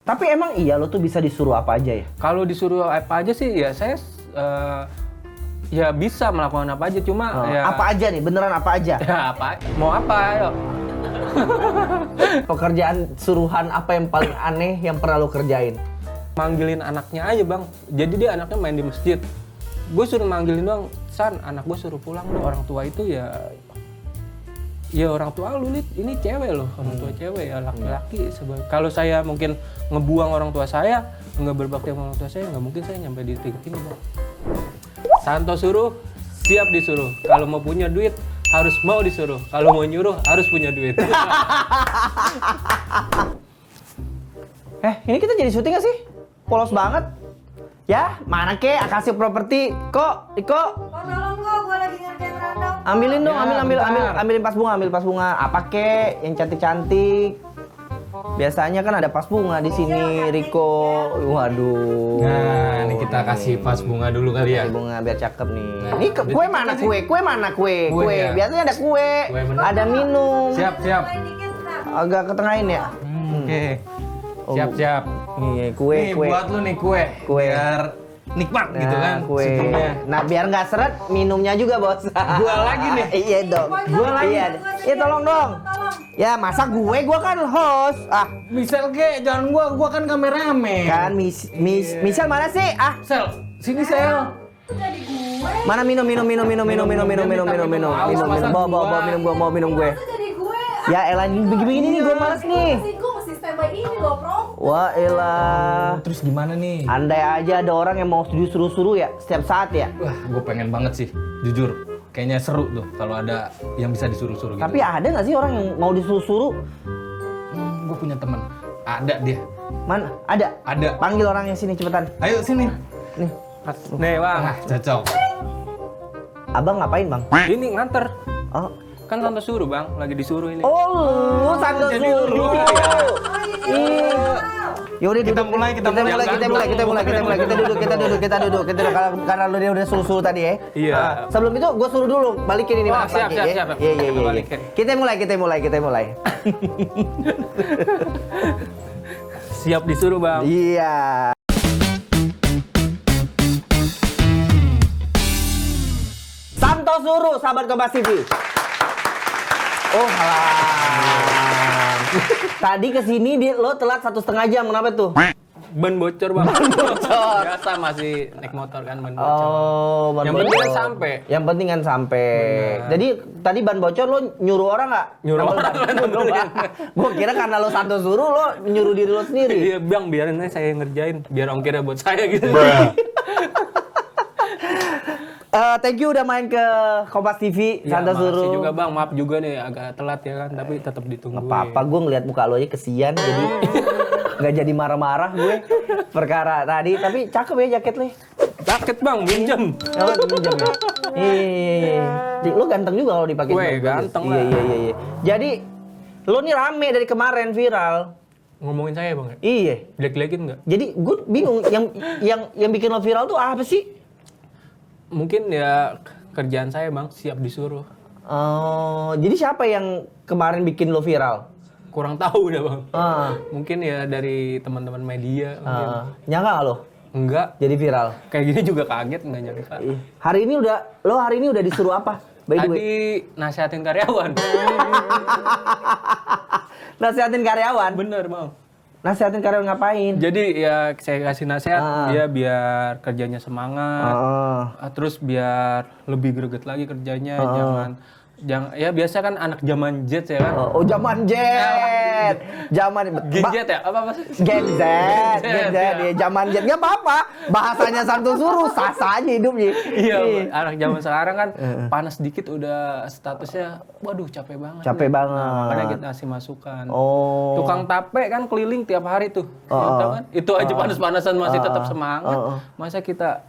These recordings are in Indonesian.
Tapi emang iya lo tuh bisa disuruh apa aja ya? Kalau disuruh apa aja sih ya saya ya bisa melakukan apa aja, cuma ya Apa aja nih? Beneran apa aja? ya apa mau apa ayo. Pekerjaan suruhan apa yang paling aneh yang pernah lo kerjain? Manggilin anaknya aja bang, jadi dia anaknya main di masjid, gue suruh manggilin doang, San anak gue suruh pulang dong. Orang tua itu ya orang tua lu Lid, ini cewek loh, orang tua cewek ya laki-laki. Kalau saya mungkin ngebuang orang tua saya, nggak berbakti sama orang tua saya, nggak mungkin saya nyampe di titik ini bang. Santo suruh, siap disuruh. Kalau mau punya duit harus mau disuruh, kalau mau nyuruh harus punya duit. Ini kita jadi syuting gak sih? Polos banget. Ya, mana kek Akasih Properti? Iko. Tolong kok, gue lagi ngerjain random. Ambilin dong, Ya, ambilin pas bunga. Apa kek yang cantik-cantik? Biasanya kan ada pas bunga di sini, Riko. Waduh. Nah, ini kita kasih vas bunga dulu kali ya. Kasih bunga biar cakep nih. Nah, Ini kue mana kue? Kue mana kue? Kue ya. Biasanya ada kue, Kue bener. ada minum. Siap. Main dikit ntar. Agak ketengahin ya. Oke. Oh, Siap. Nih, kue. Nih buat lu nih kue. Kue. Biar nikmat gitu kan. Kue. seduhnya. Nah, biar nggak seret, minumnya juga, Bos. Gua lagi nih. Iya dong. Gua lagi. Iya. Iya, tolong dong. Tolong. Ya, masa gua kan host. Misal ke, jangan gua kan kameramen. Kan Misal mana sih? Sel, sini Sel. Itu jadi gue. Mana minum. Bawa minum gue. Itu jadi gue. Ya elah, begini nih gue males nih. Gue mesti standby ini loh, Bro. Wah elah. Terus gimana nih? Andai aja ada orang yang mau suruh-suruh ya setiap saat ya. Wah, gue pengen banget sih, jujur. Kayaknya seru tuh kalau ada yang bisa disuruh-suruh gitu. Tapi ada nggak sih orang yang mau disuruh-suruh? Gue punya teman. Ada dia. Mana? Ada? Ada. Panggil orangnya sini cepetan. Ayo sini. Nih. Nih bang, Cocok. Abang ngapain bang? ini nganter. Oh. Kan Santo suruh bang, lagi disuruh ini. Oh, lu Santo suruh. Yaudah Kita duduk. mulai. Kita duduk. Karena lu dia udah suruh tadi ya. Iya. Sebelum itu gue suruh dulu balikin ini Oh, Mas siap, lagi, siap, ya. siap. Iya. Balikin. Kita mulai. Siap disuruh bang. Iya. Santo suruh sahabat Kompas TV. Oh halah. Tadi kesini lo telat 1,5 jam, kenapa tuh? Ban bocor bang. bocor. Biasa masih naik motor kan ban bocor. Oh, ban Yang bocor. penting kan sampai. Yang penting kan sampai. Benar. Jadi tadi ban bocor lo nyuruh orang nggak? Nyuruh orang. Gue kira karena lo Santo suruh lo nyuruh diri lo sendiri. Iya bang, biarin aja saya ngerjain. Biar ongkirnya buat saya gitu. Thank you udah main ke Kompas TV, Ya, Santo makasih suruh. juga bang, maaf juga nih agak telat ya kan, tapi tetap ditungguin. Nggak apa-apa, gue ngeliat muka lo aja kesian, jadi nggak jadi marah-marah gue perkara tadi. Tapi cakep ya jaket lo. Jaket bang, minjem. Oh, pinjam ya. Iya. Lo ganteng juga kalau dipakai. Gue bagus. ganteng lah. Iya. Jadi lo nih rame dari kemarin viral. Ngomongin saya bang ya? Iya. Jelek-jelekin nggak? Jadi gue bingung yang bikin lo viral tuh apa sih? Mungkin ya kerjaan saya bang, siap disuruh. Oh, jadi siapa yang kemarin bikin lo viral? Kurang tahu dah bang. Mungkin ya dari teman-teman media. Mungkin. Nyangka nggak lo? Enggak, Jadi viral. kayak gini juga kaget nggak nyangka. Hari ini udah disuruh apa? By the way. Tadi nasihatin karyawan. Nasihatin karyawan. Bener bang. Nasihatin karyawan ngapain? Jadi ya saya kasih nasihat dia biar kerjanya semangat. Terus biar lebih greget lagi kerjanya, jangan ya biasa kan anak zaman Z ya kan. Oh, zaman Z. Zaman Gen Z ya? Apa? Gen Z. Ya, zaman Z. Enggak apa-apa. Bahasanya Santo suruh sah-sah aja hidupnya. Iya, anak zaman sekarang kan panas dikit udah statusnya waduh capek banget. Capek banget. Nah, makanya kita kasih masukan. Oh. Tukang tape kan keliling tiap hari tuh. Tahu kan? Itu aja panas-panasan masih tetap semangat. Masa kita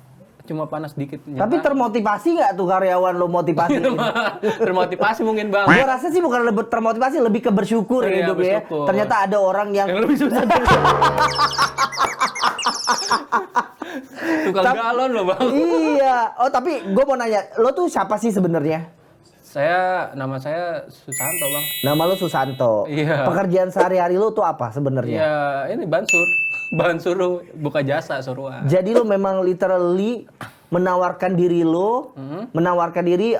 cuma panas dikit. Tapi termotivasi nggak tuh karyawan lo motivasi? Termotivasi mungkin bang. Gue rasa sih bukan lebih termotivasi, lebih ke bersyukur Iya, hidup ya. bersyukur. Ternyata ada orang yang Yang lebih susah. Tukang galon loh bang. Iya. Oh tapi gue mau nanya, lo tuh siapa sih sebenarnya? Nama saya Susanto, Bang. Nama lu Susanto. Iya. Pekerjaan sehari-hari lu tuh apa sebenarnya? Ya, ini bahan suruh buka jasa suruhan. Jadi lu memang literally menawarkan diri lu, menawarkan diri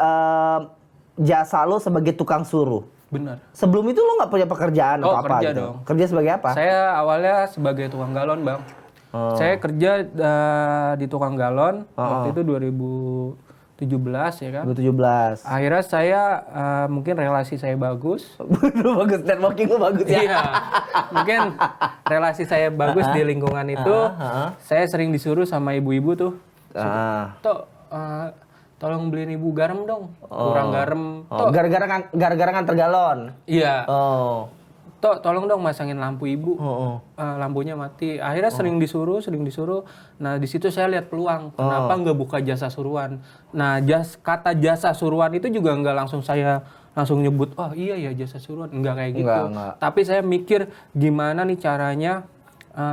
jasa lu sebagai tukang suruh. Bener. Sebelum itu lu nggak punya pekerjaan Oh, atau apa kerja gitu? dong. Kerja sebagai apa? Saya awalnya sebagai tukang galon, Bang. Saya kerja di tukang galon waktu itu 2017 ya kan. 2017. Akhirnya saya mungkin relasi saya bagus. Bagus, networking lu bagus ya. Iya. Mungkin relasi saya bagus di lingkungan itu. Saya sering disuruh sama ibu-ibu tuh. Tok, tolong beliin ibu garam dong. Kurang garam. Oh, gara-gara nganter galon. Iya. Oh. Tok, tolong dong masangin lampu ibu. Lampunya mati. Akhirnya sering disuruh. Nah, di situ saya lihat peluang. Kenapa nggak buka jasa suruhan? Nah, kata jasa suruhan itu juga nggak langsung saya langsung nyebut, oh iya ya jasa suruhan. Nggak kayak gitu. Nggak. Tapi saya mikir gimana nih caranya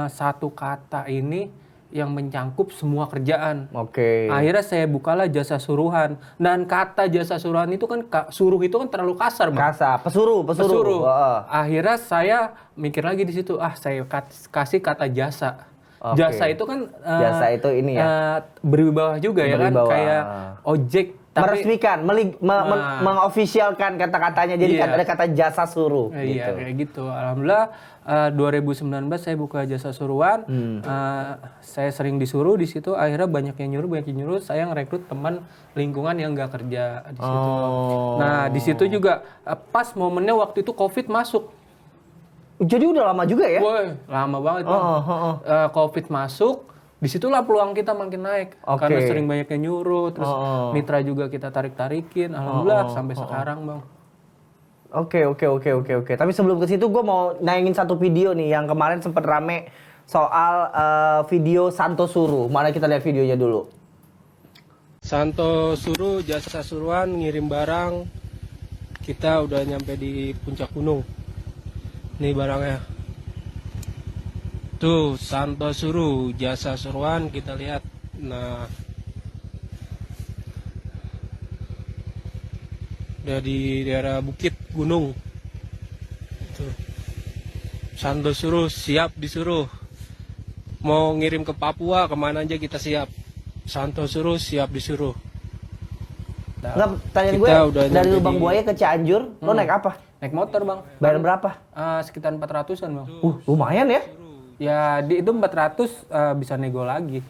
satu kata ini yang mencangkup semua kerjaan. Oke. Akhirnya saya bukalah jasa suruhan. Dan kata jasa suruhan itu kan, suruh itu kan terlalu kasar, Bang. Kasar, pesuruh. Akhirnya saya mikir lagi di situ, saya kasih kata jasa. Oke. Jasa itu kan Jasa itu ini ya. berwibawa juga ya kan, Berwibawa. kayak ojek. Meresmikan, mengofisialkan kata-katanya. Jadi kan Iya. ada kata jasa suruh. Iya, gitu. kayak gitu. Alhamdulillah 2019 saya buka jasa suruhan. Saya sering disuruh di situ. Akhirnya banyak yang nyuruh. Saya ngerekrut teman lingkungan yang nggak kerja di situ. Nah, di situ juga pas momennya waktu itu COVID masuk. Jadi udah lama juga ya? Woi, lama banget, Bang. COVID masuk. Disitulah peluang kita makin naik. Oke. Karena sering banyak yang nyuruh. Terus mitra juga kita tarik-tarikin. Alhamdulillah sampai sekarang, Bang. Oke. Tapi sebelum ke situ gue mau nayangin satu video nih yang kemarin sempat rame soal video Santo Suruh. Mana kita lihat videonya dulu. Santo Suruh, jasa suruhan, ngirim barang. Kita udah nyampe di puncak gunung. Nih barangnya. Tuh, Santo Suruh, jasa suruhan, kita lihat. Nah, udah di daerah Bukit Gunung. Tuh. Santo Suruh, siap disuruh. Mau ngirim ke Papua, kemana aja kita siap. Santo Suruh, siap disuruh. Nggak, tanya Kita gue udah dari nyampe Lubang di- Buaya ke Cianjur, lo naik apa? Naik motor, Bang. Bayar berapa? Sekitar 400-an, Bang. Lumayan ya. Ya, itu 400 bisa nego lagi.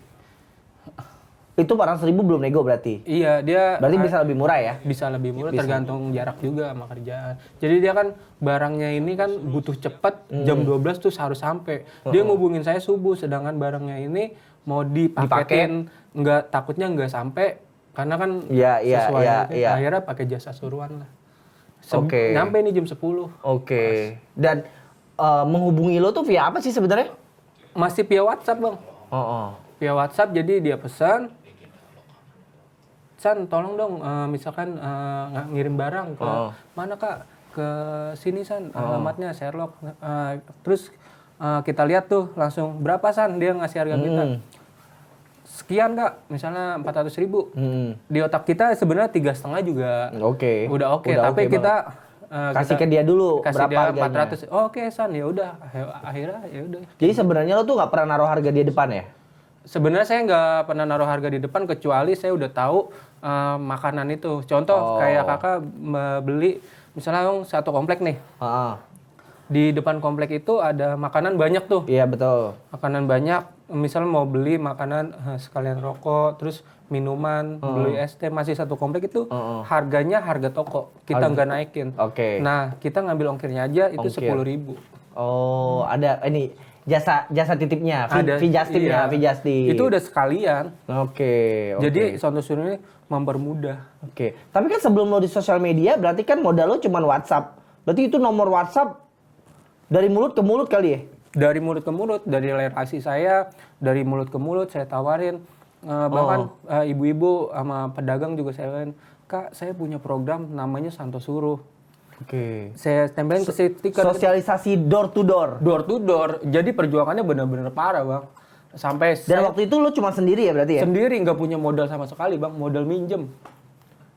Itu barang 1.000 belum nego berarti. Iya, dia Berarti bisa lebih murah ya? bisa lebih murah tergantung jarak juga sama kerjaan. Jadi dia kan barangnya ini kan butuh cepat, jam 12 tuh harus sampai. Dia ngubungin saya subuh, sedangkan barangnya ini mau dipakein takutnya nggak sampai karena kan sesuai iya. akhirnya pakai jasa suruhan lah. Oke. Nyampe nih jam 10. Oke. Dan menghubungi lo tuh via apa sih sebenarnya? Masih via WhatsApp, Bang. Via WhatsApp, jadi dia pesan, San, tolong dong, misalkan ngirim barang ke mana, Kak? Ke sini, San, alamatnya Sherlock. Terus kita lihat tuh langsung, berapa, San? Dia ngasih harga kita. Sekian, Kak, misalnya 400.000. Di otak kita sebenarnya 3,5 juga udah oke. Tapi kita kasih ke dia dulu kasih berapa dia harganya. 400. Oke, San, ya udah. Akhirnya ya udah. Jadi sebenarnya lo tuh nggak pernah naruh harga di depan ya? Sebenarnya saya nggak pernah naruh harga di depan kecuali saya udah tahu makanan itu. Contoh kayak kakak beli misalnya satu komplek nih. Di depan komplek itu ada makanan banyak tuh. Iya betul. Makanan banyak. Misalnya mau beli makanan sekalian rokok, terus minuman, beli es teh, masih satu komplek itu harganya harga toko. Kita nggak naikin. Oke. Nah, kita ngambil ongkirnya aja itu 10.000. Oh, ada ini jasa titipnya, Ada, Vijastipnya, iya. Vijastip. Itu udah sekalian. Oke. Jadi Santo Suruh ini mempermudah. Oke. Tapi kan sebelum lo di sosial media, berarti kan modal lo cuma WhatsApp. Berarti itu nomor WhatsApp dari mulut ke mulut kali ya? Dari mulut ke mulut, dari relasi saya, dari mulut ke mulut saya tawarin. Bahkan ibu-ibu sama pedagang juga saya tawarin, Kak, saya punya program namanya Santo Suruh. Oke. Saya tempelin ke stiker. Sosialisasi door to door. Door to door. Jadi perjuangannya benar-benar parah, Bang. Sampai Dan waktu itu lo cuma sendiri ya berarti ya? sendiri nggak punya modal sama sekali, Bang. Modal minjem.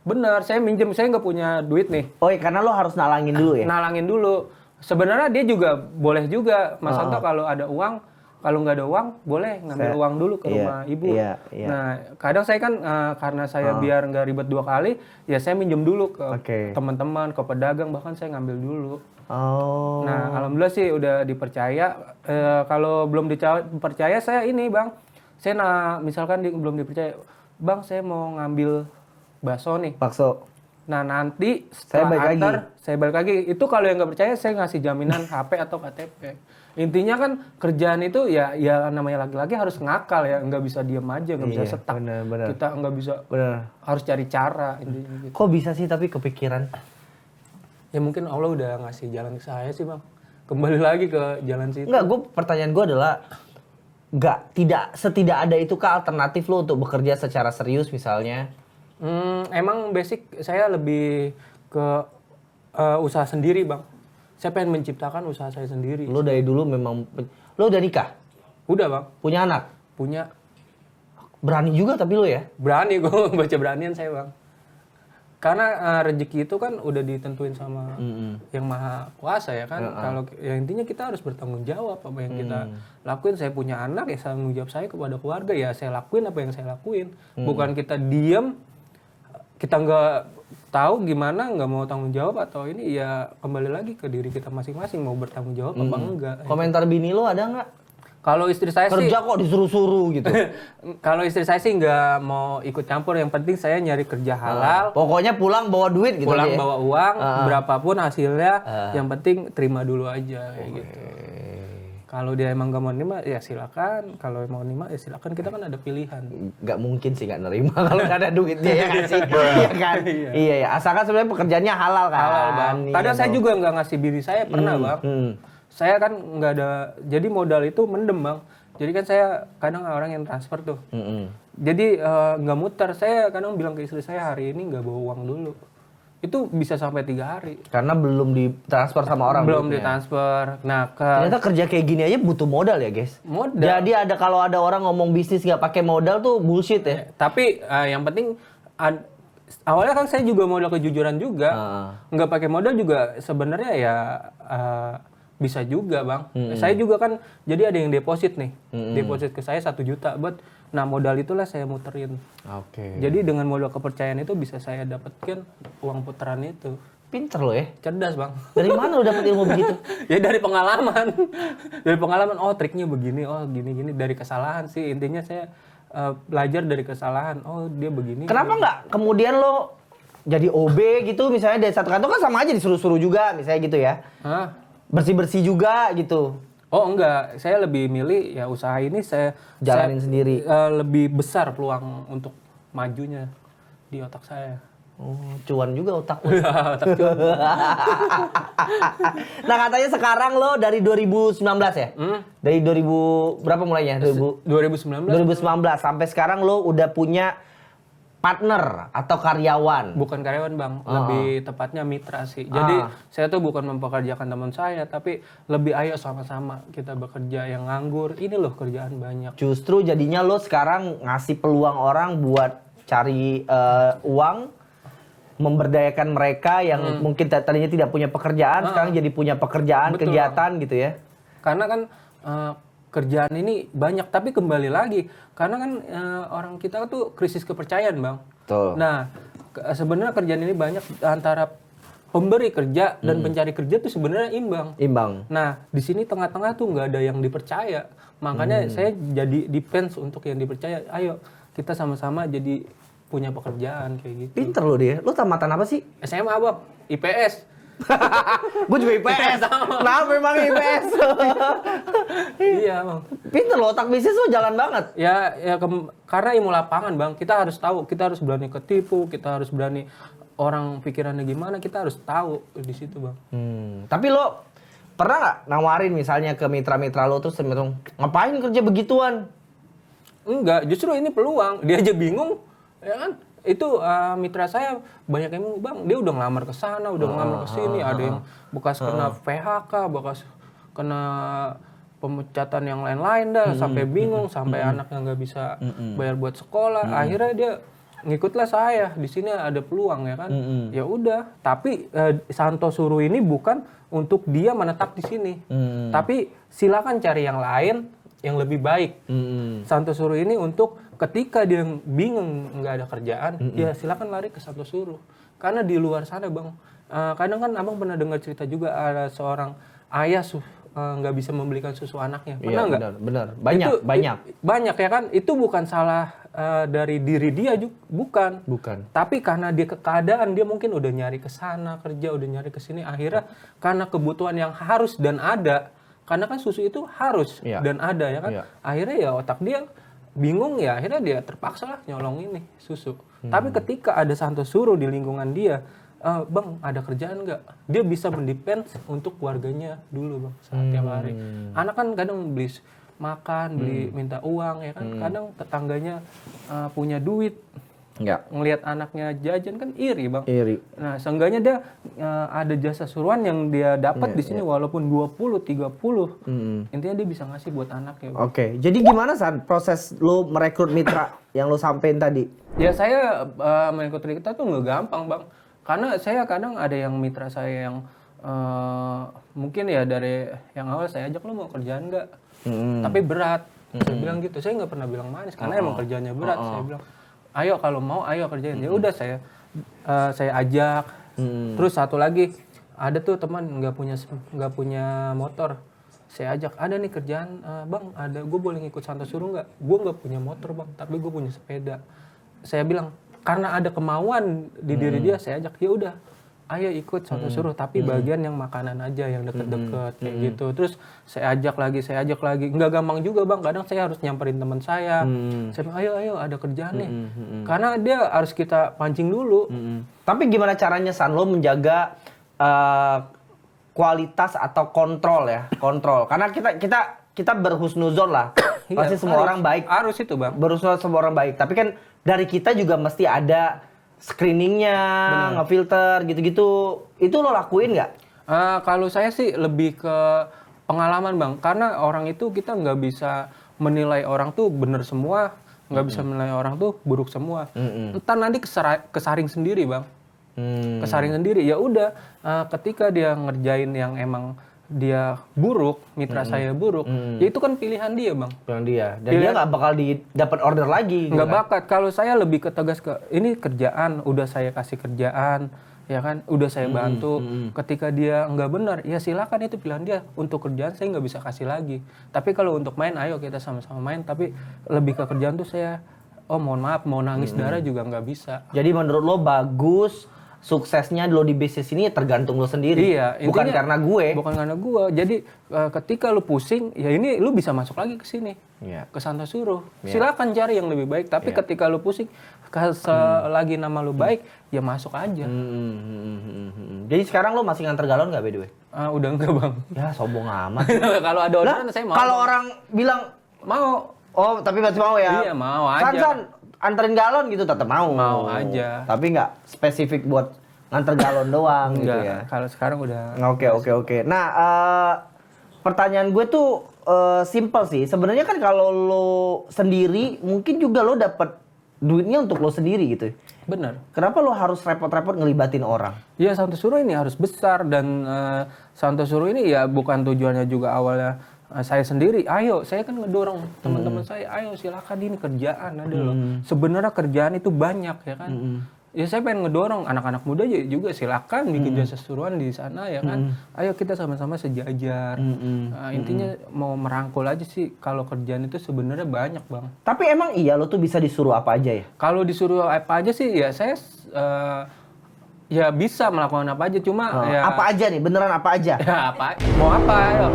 Bener, saya minjem, saya nggak punya duit nih. Oh, iya, karena lo harus nalangin dulu ya. Nalangin dulu. Sebenarnya dia juga boleh juga, Mas Santo kalau ada uang, kalau nggak ada uang boleh ngambil uang dulu ke rumah ibu. Iya. Nah, kadang saya kan karena saya biar nggak ribet 2 kali, ya saya minjem dulu ke teman-teman, ke pedagang, bahkan saya ngambil dulu. Oh. Nah, alhamdulillah sih udah dipercaya. Kalau belum dipercaya saya ini bang, saya misalkan belum dipercaya, bang saya mau ngambil bakso nih. Bakso. Nah nanti setelah saya balik lagi. Itu kalau yang nggak percaya saya ngasih jaminan HP atau KTP. Intinya kan kerjaan itu ya namanya laki-laki harus ngakal ya, nggak bisa diem aja, nggak bisa setak. Bener. Kita nggak bisa, harus cari cara intinya gitu. Kok bisa sih tapi kepikiran? Ya mungkin Allah udah ngasih jalan ke saya sih bang. Kembali lagi ke jalan situ. Pertanyaan gue adalah tidak ada itu kah alternatif lo untuk bekerja secara serius misalnya? Emang basic saya lebih ke usaha sendiri bang. Saya pengen menciptakan usaha saya sendiri. Lo dari dulu memang, lo udah nikah? Udah bang. Punya anak? Punya. Berani juga tapi lo ya? Berani, gue baca beranian saya bang. Karena rezeki itu kan udah ditentuin sama yang maha kuasa ya kan. Kalau ya intinya kita harus bertanggung jawab apa yang kita lakuin. Saya punya anak ya tanggung jawab saya kepada keluarga ya saya lakuin apa yang saya lakuin. Bukan kita diem, kita nggak tahu gimana, nggak mau tanggung jawab atau ini ya kembali lagi ke diri kita masing-masing mau bertanggung jawab apa enggak. Komentar bini lo ada nggak? Kalau istri saya sih kerja kok disuruh-suruh gitu. Kalau istri saya sih nggak mau ikut campur, yang penting saya nyari kerja halal. Pokoknya pulang bawa duit gitu. Pulang bawa uang, berapapun hasilnya, yang penting terima dulu aja kayak gitu. Kalau dia emang gak mau nerima ya silakan, kalau mau nerima ya silakan, kita kan ada pilihan. Gak mungkin sih gak nerima kalau gak ada duitnya ya kan sih. Iya kan? Iya ya, asalkan sebenarnya pekerjaannya halal kan. Halal bang. Kadang saya juga nggak ngasih bini saya pernah bang. Saya kan nggak ada, jadi modal itu mendem bang. Jadi kan saya kadang orang yang transfer tuh. Jadi nggak muter, saya kadang bilang ke istri saya hari ini nggak bawa uang dulu. Itu bisa sampai 3 hari. Karena belum ditransfer sama orang. Belum ditransfer. Nah, ternyata kerja kayak gini aja butuh modal ya guys. Modal. Jadi kalau ada orang ngomong bisnis nggak pakai modal tuh bullshit ya. Tapi yang penting awalnya kan saya juga modal kejujuran juga. Nggak pakai modal juga sebenarnya ya bisa juga bang. Saya juga kan jadi ada yang deposit nih. Deposit ke saya 1 juta buat. Nah modal itulah saya muterin. Oke. Jadi dengan modal kepercayaan itu bisa saya dapatkan uang putaran itu. Pinter lo ya. Cerdas bang. Dari mana lo dapet ilmu begitu? Ya dari pengalaman. Dari pengalaman, oh triknya begini, oh gini-gini. Dari kesalahan sih, intinya saya belajar dari kesalahan. Oh dia begini. Kenapa nggak kemudian lo jadi OB gitu misalnya dari satu kantor kan sama aja disuruh-suruh juga misalnya gitu ya. Bersih-bersih juga gitu. Oh enggak, saya lebih milih ya usaha ini saya jalanin sendiri. Lebih besar peluang untuk majunya di otak saya. Oh, cuan juga otak. Otak cuan. Nah katanya sekarang lo dari 2019 ya? Dari 2000 berapa mulainya? 2019. 2019 sampai sekarang lo udah punya partner atau karyawan? Bukan karyawan bang, lebih tepatnya mitra sih. Jadi saya tuh bukan mempekerjakan teman saya, tapi lebih ayo sama-sama kita bekerja. Yang nganggur, ini loh kerjaan banyak. Justru jadinya lo sekarang ngasih peluang orang buat cari uang, memberdayakan mereka yang mungkin tadinya tidak punya pekerjaan, sekarang jadi punya pekerjaan, betul, kegiatan gitu ya? Karena kan kerjaan ini banyak, tapi kembali lagi karena kan orang kita tuh krisis kepercayaan bang. Betul. Nah sebenarnya kerjaan ini banyak, antara pemberi kerja dan pencari kerja tuh sebenarnya imbang. Nah di sini tengah-tengah tuh nggak ada yang dipercaya, makanya saya jadi depends untuk yang dipercaya. Ayo kita sama-sama jadi punya pekerjaan kayak gitu. Pinter lo dia. Lo tamatan apa sih? SMA bang, IPS. Gue juga IPS. Kenapa memang IPS? Iya bang. Pinter lo, otak bisnis lo jalan banget. Ya karena ilmu lapangan bang, kita harus tahu, kita harus berani ketipu, kita harus berani orang pikirannya gimana, kita harus tahu di situ bang. Tapi lo pernah nggak nawarin misalnya ke mitra-mitra lo terus ngapain kerja begituan? Enggak, justru ini peluang. Dia aja bingung, ya kan? Itu mitra saya banyak yang bang, dia udah ngelamar ke sana, udah ngelamar ke sini, ada yang bekas kena PHK, bekas kena pemecatan yang lain-lain dah, sampai bingung, sampai anaknya nggak bisa bayar buat sekolah. Akhirnya dia ngikutlah saya, di sini ada peluang ya kan. Ya udah, tapi Santo suruh ini bukan untuk dia menetap di sini. Tapi silakan cari yang lain yang lebih baik. Santo suruh ini untuk ketika dia bingung nggak ada kerjaan, ya silakan lari ke Santo suruh. Karena di luar sana bang, kadang kan abang pernah dengar cerita juga ada seorang ayah nggak bisa membelikan susu anaknya. Pernah nggak? Benar. Banyak ya kan. Itu bukan salah dari diri dia juga, bukan. Tapi karena dia keadaan dia mungkin udah nyari ke sana kerja, udah nyari ke sini, akhirnya karena kebutuhan yang harus dan ada. Karena kan susu itu harus dan ada ya kan. Akhirnya ya otak dia bingung ya, akhirnya dia terpaksa lah nyolong ini susu. Tapi ketika ada Santo suruh di lingkungan dia, bang ada kerjaan nggak? Dia bisa mendepend untuk keluarganya dulu bang saat tiap hari. Anak kan kadang beli makan, minta uang ya kan. Kadang tetangganya punya duit, ngelihat anaknya jajan kan iri bang. Nah seenggaknya dia ada jasa suruhan yang dia dapat di sini walaupun 20-30. Intinya dia bisa ngasih buat anaknya. Oke, jadi gimana San proses lu merekrut mitra yang lu sampein tadi? Ya saya merekrut mitra tuh nggak gampang bang. Karena saya kadang ada yang mitra saya yang mungkin ya dari yang awal saya ajak, lu mau kerjaan nggak? Tapi berat. Saya bilang gitu, saya nggak pernah bilang manis karena emang kerjanya berat. Saya bilang, ayo kalau mau ayo kerjain. Ya udah saya ajak. Terus satu lagi ada tuh teman nggak punya motor. Saya ajak, ada nih kerjaan, bang ada, gue boleh ngikut Santo suruh nggak? Gue nggak punya motor bang, tapi gue punya sepeda. Saya bilang karena ada kemauan di diri dia, saya ajak, ya udah ayo ikut Santo suruh, tapi bagian yang makanan aja yang deket-deket kayak gitu. Terus saya ajak lagi, nggak gampang juga bang, kadang saya harus nyamperin teman saya. Saya bilang ayo ada kerjaan nih, karena dia harus kita pancing dulu. Tapi gimana caranya San lo menjaga kualitas atau kontrol ya, karena kita berhusnuzon lah. Pasti semua orang baik. Harus itu bang. Berhusnuzon semua orang baik, tapi kan dari kita juga mesti ada screeningnya, ngefilter gitu-gitu. Itu lo lakuin nggak? Kalau saya sih lebih ke pengalaman bang, karena orang itu kita nggak bisa menilai orang tuh bener semua, nggak bisa menilai orang tuh buruk semua. Entar nanti kesaring sendiri bang, kesaring sendiri. Ya udah, ketika dia ngerjain yang emang dia buruk, mitra saya buruk, ya itu kan pilihan dia bang. Pilihan dia, dan dia nggak bakal dapat order lagi. Nggak bakat. Kalau saya lebih ketegas ke ini kerjaan, udah saya kasih kerjaan, ya kan, udah saya bantu. Ketika dia nggak benar, ya silakan itu pilihan dia. Untuk kerjaan saya nggak bisa kasih lagi. Tapi kalau untuk main, ayo kita sama-sama main. Tapi lebih ke kerjaan tuh saya, mohon maaf, mau nangis darah juga nggak bisa. Jadi menurut lo bagus, suksesnya lo di bisnis ini tergantung lo sendiri. Iya, bukan karena gue. Bukan karena gue. Jadi ketika lo pusing, ya ini lo bisa masuk lagi ke sini. Ke Santo suruh. Silakan cari yang lebih baik, tapi ketika lo pusing, selagi nama lo baik, ya masuk aja. Jadi sekarang lo masih nganter galon nggak by the way? Udah enggak bang. Ya sombong amat. Kalau ada orderan saya mau. Kalau orang bilang mau. Oh tapi masih mau ya? Iya mau aja. San, anterin galon gitu tetap mau. Mau aja. Tapi nggak spesifik buat nganter galon doang gitu ya? Kalau sekarang udah. Oke. Nah pertanyaan gue tuh simple sih. Sebenarnya kan kalau lo sendiri mungkin juga lo dapet duitnya untuk lo sendiri gitu. Bener. Kenapa lo harus repot-repot ngelibatin orang? Ya Santo suruh ini harus besar, dan Santo suruh ini ya bukan tujuannya juga awalnya saya sendiri. Ayo, saya kan ngedorong teman-teman saya, ayo silakan ini kerjaan ada loh. Sebenarnya kerjaan itu banyak ya kan. Ya saya pengen ngedorong anak-anak muda juga silakan bikin jasa suruhan di sana ya kan. Ayo kita sama-sama sejajar. Intinya mau merangkul aja sih. Kalau kerjaan itu sebenarnya banyak bang. Tapi emang iya lo tuh bisa disuruh apa aja ya? Kalau disuruh apa aja sih ya saya ya bisa melakukan apa aja, cuma ya apa aja nih, beneran apa aja? ya apa mau apa ayo.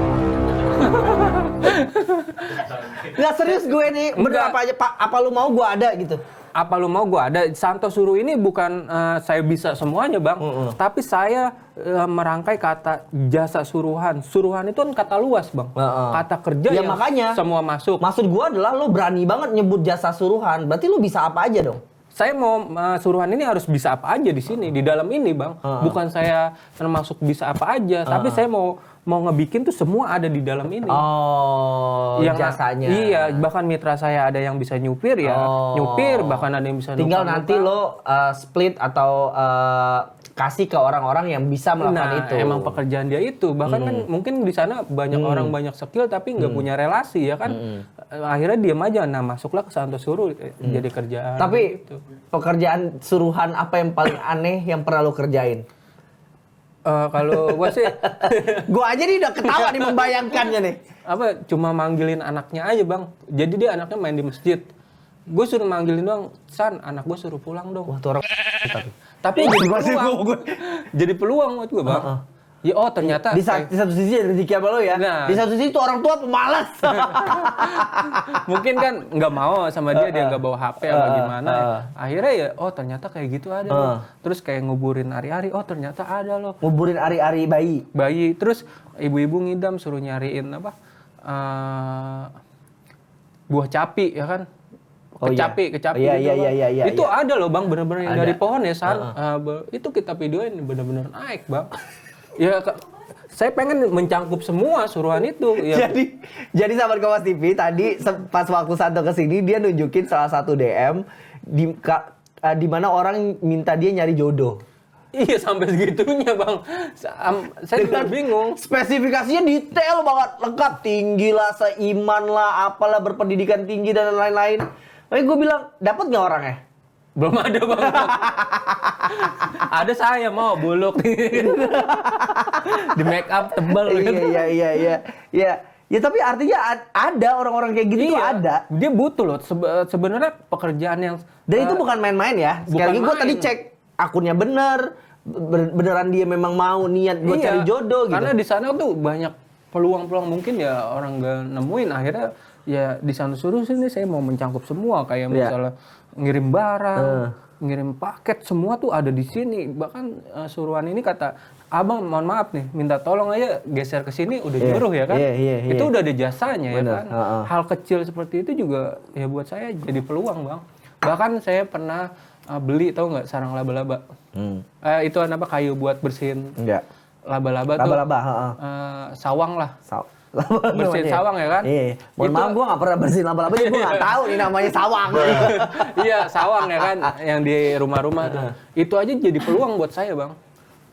Nggak serius gue nih, bener apa aja, apa lu mau gue ada gitu? Apa lu mau gue ada? Santo suruh ini bukan saya bisa semuanya bang, tapi saya merangkai kata jasa suruhan. Suruhan itu kan kata luas bang, kata kerja ya, yang makanya semua masuk. Maksud gue adalah lo berani banget nyebut jasa suruhan, berarti lo bisa apa aja dong? Saya mau suruhan ini harus bisa apa aja di sini, di dalam ini bang. Bukan saya termasuk bisa apa aja, tapi saya mau mau ngebikin tuh semua ada di dalam ini. Oh, Yang jasanya. Iya, bahkan mitra saya ada yang bisa nyupir ya, nyupir, bahkan ada yang bisa Tinggal numpang-numpang. nanti lo split atau kasih ke orang-orang yang bisa melakukan itu. Emang pekerjaan dia itu. Bahkan kan mungkin di sana banyak orang banyak skill tapi nggak punya relasi ya kan. Akhirnya diam aja. Nah, masuklah ke Santo Suruh jadi kerjaan. Tapi gitu. pekerjaan suruhan apa yang paling aneh yang pernah lo kerjain? Kalau gua sih Gua aja nih udah ketawa nih membayangkannya nih. cuma manggilin anaknya aja, Bang. Jadi dia anaknya main di masjid. Gue suruh manggilin doang, San, anak gue suruh pulang dong. Wah, tuh orang Tapi jadi peluang. Jadi peluang buat gue, Bang. Ya ternyata di satu sisi ada rezeki sama lo ya. Nah. Di satu sisi tuh orang tua pemalas. mungkin kan nggak mau sama dia nggak bawa HP apa gimana. Akhirnya ya ternyata kayak gitu ada loh. Terus kayak nguburin ari-ari, ternyata ada loh. Nguburin ari-ari bayi. Terus ibu-ibu ngidam suruh nyariin buah capi ya kan. Kecapi. Iya. Itu ada loh, Bang, bener-bener yang Ada. dari pohon ya, San. Itu kita videoin bener-bener naik, Bang. Ya saya pengen mencangkup semua suruhan itu. Ya. Jadi sahabat Kompas TV tadi pas waktu Santo kesini dia nunjukin salah satu DM di mana orang minta dia nyari jodoh. Iya sampai segitunya, Bang. Saya juga bingung. Spesifikasinya detail banget, lengkap, tinggi lah, seiman lah, apalah, berpendidikan tinggi dan lain-lain. Tapi gue bilang, dapat nggak orangnya? Belum ada, Bang. Ada saya mau buluk. Di make up tebal gitu. Iya. Ya tapi artinya ada orang-orang kayak gitu tuh ada. Dia butuh loh. Sebenarnya pekerjaan yang Dan itu bukan main-main ya. Sekali lagi gue main. tadi cek akunnya beneran dia memang mau niat buat cari jodoh gitu. Karena di sana tuh banyak peluang-peluang mungkin ya orang nggak nemuin. Akhirnya ya di sana suruh sini saya mau mencangkup semua kayak misalnya ngirim barang, ngirim paket semua tuh ada di sini. Bahkan suruhan ini kata, "Abang, mohon maaf nih, minta tolong aja geser ke sini udah nyuruh ya kan." Iya. Itu udah ada jasanya ya Bener, kan. Hal kecil seperti itu juga ya buat saya jadi peluang, Bang. Bahkan saya pernah beli, tahu nggak, sarang laba-laba. Itu apa, kayu buat bersihin Enggak. laba-laba tuh. Laba-laba, Sawang lah. namanya. Bersihin sawang ya kan? Iya. Mohon maaf gue gak pernah bersihin laba-laba, jadi gue gak tahu nih namanya sawang. Iya, sawang ya kan, yang di rumah-rumah tuh. Itu aja jadi peluang buat saya, Bang.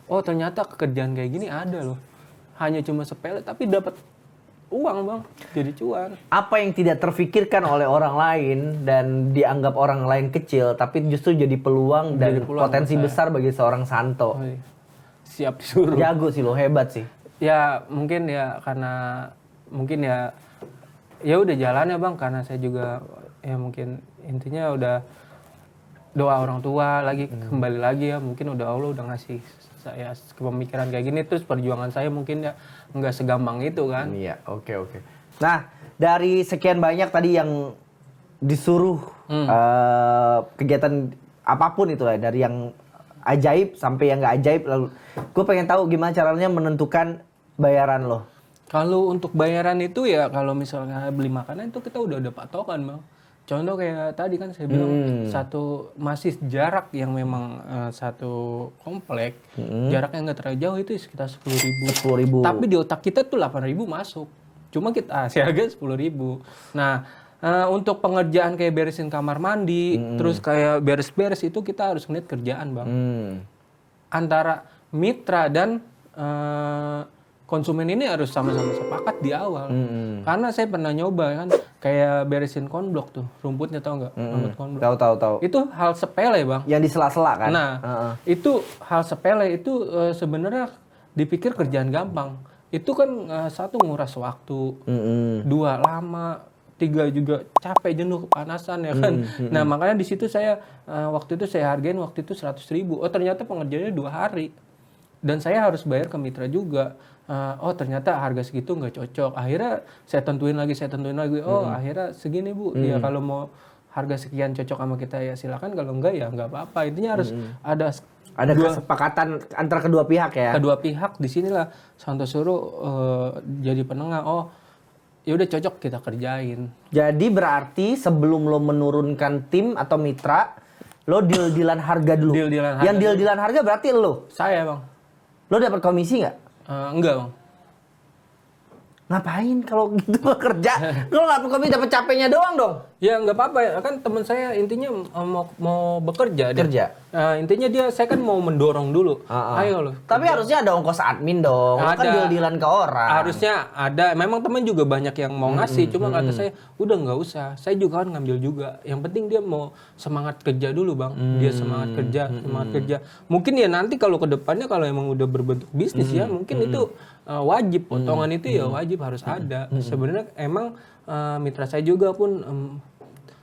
Oh, ternyata kerjaan kayak gini ada loh. Hanya cuma sepele tapi dapat uang, Bang. Jadi cuan. Apa yang tidak terfikirkan oleh orang lain dan dianggap orang lain kecil, tapi justru jadi peluang dan Jadi peluang potensi buat besar bagi seorang Santo. Siap disuruh. Jago sih lo, hebat sih. Ya mungkin ya karena mungkin ya udah jalannya, Bang, karena saya juga ya mungkin intinya udah doa orang tua lagi kembali lagi ya, mungkin udah Allah udah ngasih saya pemikiran kayak gini, terus perjuangan saya mungkin ya nggak segampang itu kan. Iya, oke. Nah, dari sekian banyak tadi yang disuruh kegiatan apapun itu lah, dari yang ajaib sampai yang nggak ajaib, lalu gue pengen tahu gimana caranya menentukan bayaran lo. Kalau untuk bayaran itu ya kalau misalnya beli makanan itu kita udah ada patokan, Bang. Contoh kayak tadi kan saya bilang satu masih jarak yang memang satu komplek, jaraknya nggak terlalu jauh itu sekitar 10.000. 10.000. Tapi di otak kita tuh 8.000 masuk. Cuma kita harga 10.000. Nah, untuk pengerjaan kayak beresin kamar mandi, terus kayak beres-beres itu kita harus ngeliat kerjaan, Bang. Antara mitra dan konsumen ini harus sama-sama sepakat di awal. Karena saya pernah nyoba kan kayak beresin konblok tuh, rumputnya tahu nggak? Rumput konblok. Tahu. Itu hal sepele, Bang. Yang di sela-sela kan? Nah, itu hal sepele itu sebenarnya dipikir kerjaan gampang. Itu kan satu nguras waktu, dua lama, tiga juga capek, jenuh, kepanasan ya kan. Nah, makanya di situ saya waktu itu saya hargain waktu itu 100.000. Oh, ternyata pengerjaannya 2 hari. Dan saya harus bayar ke mitra juga. Oh, ternyata harga segitu nggak cocok. Akhirnya saya tentuin lagi. Oh, akhirnya segini, Bu. Ya kalau mau harga sekian cocok sama kita ya silakan, kalau enggak ya nggak apa-apa. Intinya harus ada kesepakatan antara kedua pihak ya. Kedua pihak di sinilah Santo Suruh jadi penengah. Oh, ya udah cocok kita kerjain. Jadi berarti sebelum lo menurunkan tim atau mitra, lo deal-dealan harga dulu. Deal-dealan harga Yang deal-dealan harga berarti lo. Saya, Bang. Lo dapat komisi nggak? Enggak, Bang. ngapain kalau gitu kerja? Lo nggak dapat capeknya doang dong. Ya nggak apa-apa ya, kan teman saya intinya mau bekerja. Kerja. Intinya saya kan mau mendorong dulu. Ayo loh. Tapi harusnya ada ongkos admin dong. Lo kan Ada. deal-dealan ke orang. Harusnya ada. Memang teman juga banyak yang mau ngasih. Cuma kata saya, udah nggak usah. Saya juga kan ngambil juga. Yang penting dia mau semangat kerja dulu bang. Dia semangat kerja. Mungkin ya nanti kalau ke depannya kalau emang udah berbentuk bisnis ya, mungkin itu wajib. Potongan itu ya wajib harus ada. Sebenarnya emang mitra saya juga pun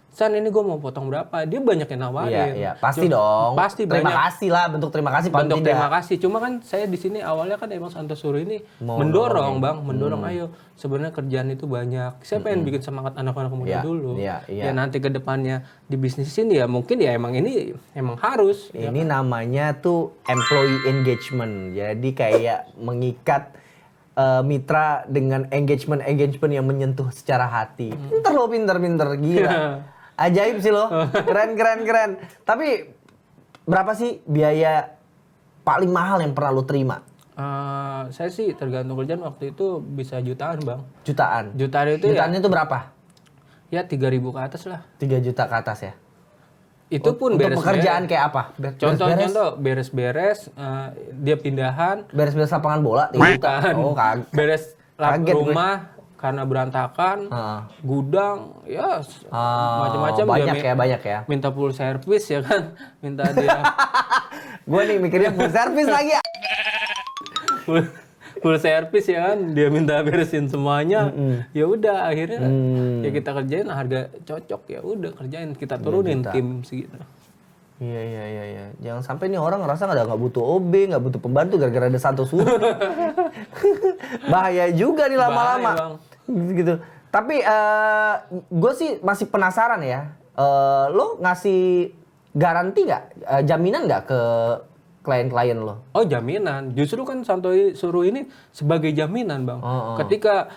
San ini gue mau potong berapa? Dia banyak yang nawarin. Iya, pasti dong. Pasti terima banyak. kasih lah, bentuk terima kasih paling Bentuk tidak. terima kasih. Cuma kan saya di sini awalnya kan emang Santo Suruh ini mendorong bang, mendorong ayo. Sebenarnya kerjaan itu banyak. Saya pengen bikin semangat anak-anak muda Iya, dulu. iya. Ya nanti ke depannya di bisnis ini ya mungkin ya emang ini emang harus. Ini namanya tuh employee engagement. Jadi kayak mengikat mitra dengan engagement yang menyentuh secara hati. Pinter gila. Ajaib sih lo. Keren. Tapi berapa sih biaya paling mahal yang pernah lo terima? Saya sih tergantung kerjaan waktu itu bisa jutaan bang. Jutaan. Jutaan itu Jutaannya itu berapa? ya 3.000 ke atas lah. 3 juta ke atas ya. Itu pun Untuk beres-beres. pekerjaan kayak apa? Contoh beres-beres, dia pindahan. Beres-beres lapangan bola 3 juta. Bukan. Oh, kaget. Beres Kaget gue. rumah karena berantakan, gudang, ya macam-macam. Banyak ya. Minta full service ya kan, minta dia Gue nih mikirnya full service lagi. full service ya kan, dia minta beresin semuanya. Ya udah akhirnya ya kita kerjain harga cocok ya udah kerjain kita turunin tim segitu. Iya. Jangan sampai nih orang ngerasa nggak butuh OB, nggak butuh pembantu gara-gara ada Santo Suruh. Bahaya juga nih lama-lama. Bahaya, Bang. Gitu. Tapi gue sih masih penasaran ya. Lo ngasih garansi nggak, jaminan nggak ke klien-klien lo? Oh jaminan, justru kan Santo Suruh ini sebagai jaminan bang. Ketika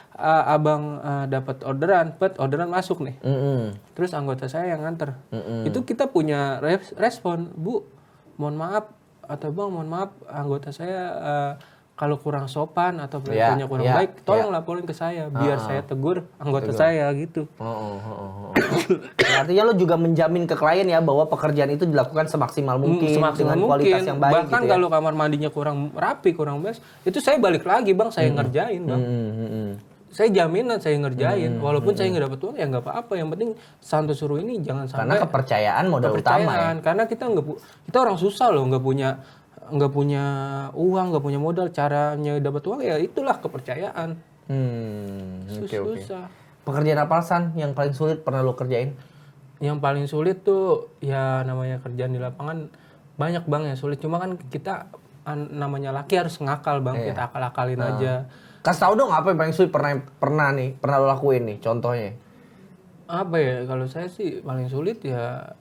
abang dapat orderan masuk nih, terus anggota saya yang nganter, itu kita punya respon, Bu, mohon maaf atau Bang, mohon maaf anggota saya kalau kurang sopan atau pelayanannya kurang baik, tolong laporin ke saya biar saya tegur anggota saya gitu. Ya, artinya lo juga menjamin ke klien ya bahwa pekerjaan itu dilakukan semaksimal mungkin dengan kualitas yang baik. Bahkan gitu ya. kalau kamar mandinya kurang rapi, kurang beres, itu saya balik lagi bang, saya ngerjain bang. Saya jaminan saya ngerjain, walaupun saya nggak dapat uang ya nggak apa-apa. Yang penting Santo Suruh ini jangan sampai Karena kepercayaan modal utama ya. Karena kita kita orang susah loh, nggak punya uang, nggak punya modal, caranya dapat uang ya itulah kepercayaan. Susah. Pekerjaan apa San yang paling sulit pernah lo kerjain? Yang paling sulit tuh ya namanya kerjaan di lapangan banyak bang yang sulit. Cuma kan kita namanya laki harus ngakal bang, kita akal-akalin aja. Kasih tau dong apa yang paling sulit pernah lo lakuin nih contohnya. Apa ya kalau saya sih paling sulit ya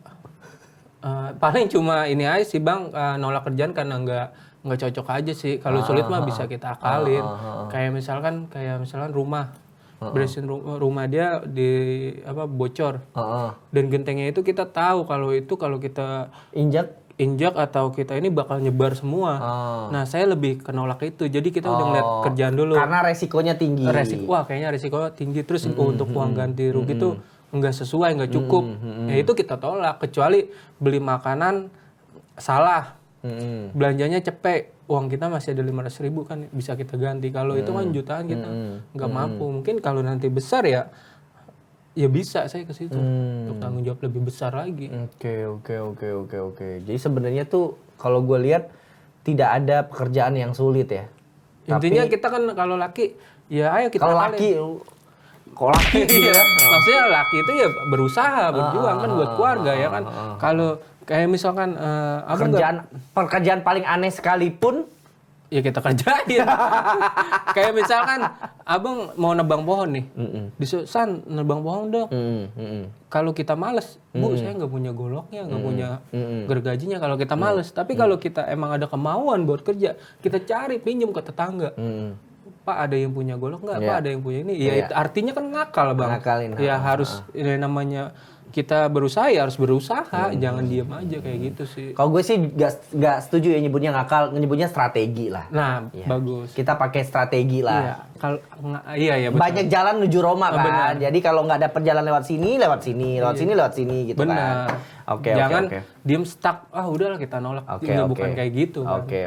paling cuma ini aja sih bang, nolak kerjaan karena nggak cocok aja sih. Kalau sulit mah bisa kita akalin. Kayak misalkan rumah, beresin rumah dia di bocor. Dan gentengnya itu kita tahu kalau kita injak atau kita ini bakal nyebar semua. Nah saya lebih ke nolak itu. Jadi kita udah ngeliat kerjaan dulu. Karena resikonya tinggi. Wah kayaknya resiko tinggi. Terus untuk uang ganti rugi tuh nggak sesuai, nggak cukup. Ya itu kita tolak. Kecuali beli makanan salah, belanjanya cepet, uang kita masih ada 500.000 kan bisa kita ganti. Kalau itu kan jutaan kita nggak mampu. Mungkin kalau nanti besar ya bisa saya ke situ untuk tanggung jawab lebih besar lagi. Oke. Jadi sebenarnya tuh kalau gue lihat tidak ada pekerjaan yang sulit ya. Intinya kita kan kalau laki ya ayo kita kalau laki gitu ya. Maksudnya laki itu ya berusaha, berjuang kan buat keluarga ya kan. Kalau kayak misalkan pekerjaan paling aneh sekalipun ya kita kerjain. Kayak misalkan abang mau nebang pohon nih, San nebang pohon dong. Kalau kita males, Bu saya nggak punya goloknya, nggak punya gergajinya kalau kita males. Tapi kalau kita emang ada kemauan buat kerja, kita cari pinjam ke tetangga. Pak ada yang punya golok nggak? Pak ada yang punya ini? Ya itu artinya kan ngakal bang. Ngakalin. Ya harus ini namanya kita berusaha ya harus berusaha, jangan diam aja kayak gitu sih. Kalau gue sih nggak setuju ya nyebutnya ngakal, nyebutnya strategi lah. Nah bagus. Kita pakai strategi lah. Iya betul. Banyak jalan menuju Roma kan. Benar. Jadi kalau nggak dapet jalan lewat sini, lewat sini gitu Benar. kan. Oke. Jangan diem stuck. Udahlah kita nolak. Bukan kayak gitu kan. Oke.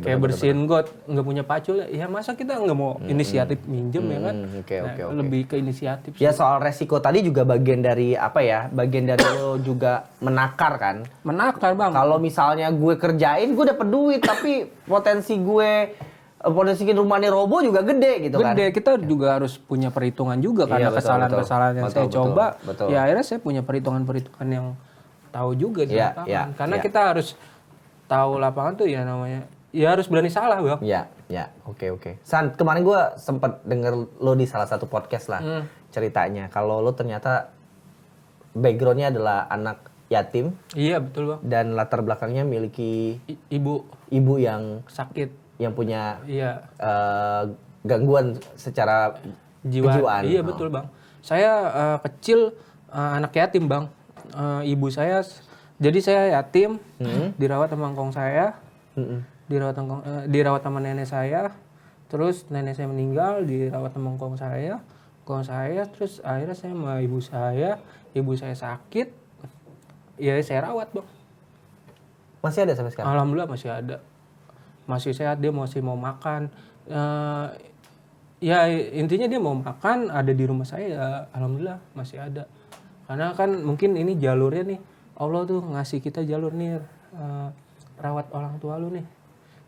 Kayak bersihin got nggak punya pacul ya masa kita nggak mau inisiatif minjem ya kan. Oke. Lebih ke inisiatif Ya sih. soal resiko tadi juga bagian dari apa ya? Bagian dari lo juga menakar kan. Menakar bang. Kalau misalnya gue kerjain, gue dapet duit, tapi potensi rumahnya roboh juga gede gitu kan. Gede, kita juga harus punya perhitungan juga Iya, karena betul, kesalahan-kesalahan yang saya coba. betul. Ya akhirnya saya punya perhitungan-perhitungan yang tahu juga di Iya, lapangan. iya, Karena iya. kita harus tahu lapangan tuh ya namanya. Ya harus berani salah bang. Ya, oke. San, kemarin gue sempet denger lo di salah satu podcast lah ceritanya. Kalau lo ternyata backgroundnya adalah anak yatim Iya betul bang. dan latar belakangnya miliki Ibu yang sakit. punya Iya. gangguan secara kejiwaan. Iya betul bang. Saya kecil anak yatim bang. Ibu saya, jadi saya yatim, dirawat sama engkong saya, dirawat sama nenek saya, terus nenek saya meninggal, dirawat sama engkong saya, terus akhirnya saya sama ibu saya sakit, ya saya rawat bang. Masih ada sampai sekarang? Alhamdulillah masih ada, masih sehat, dia masih mau makan. Ya intinya dia mau makan, ada di rumah saya, ya, alhamdulillah masih ada. Karena kan mungkin ini jalurnya nih, Allah tuh ngasih kita jalur nih, rawat orang tua lu nih.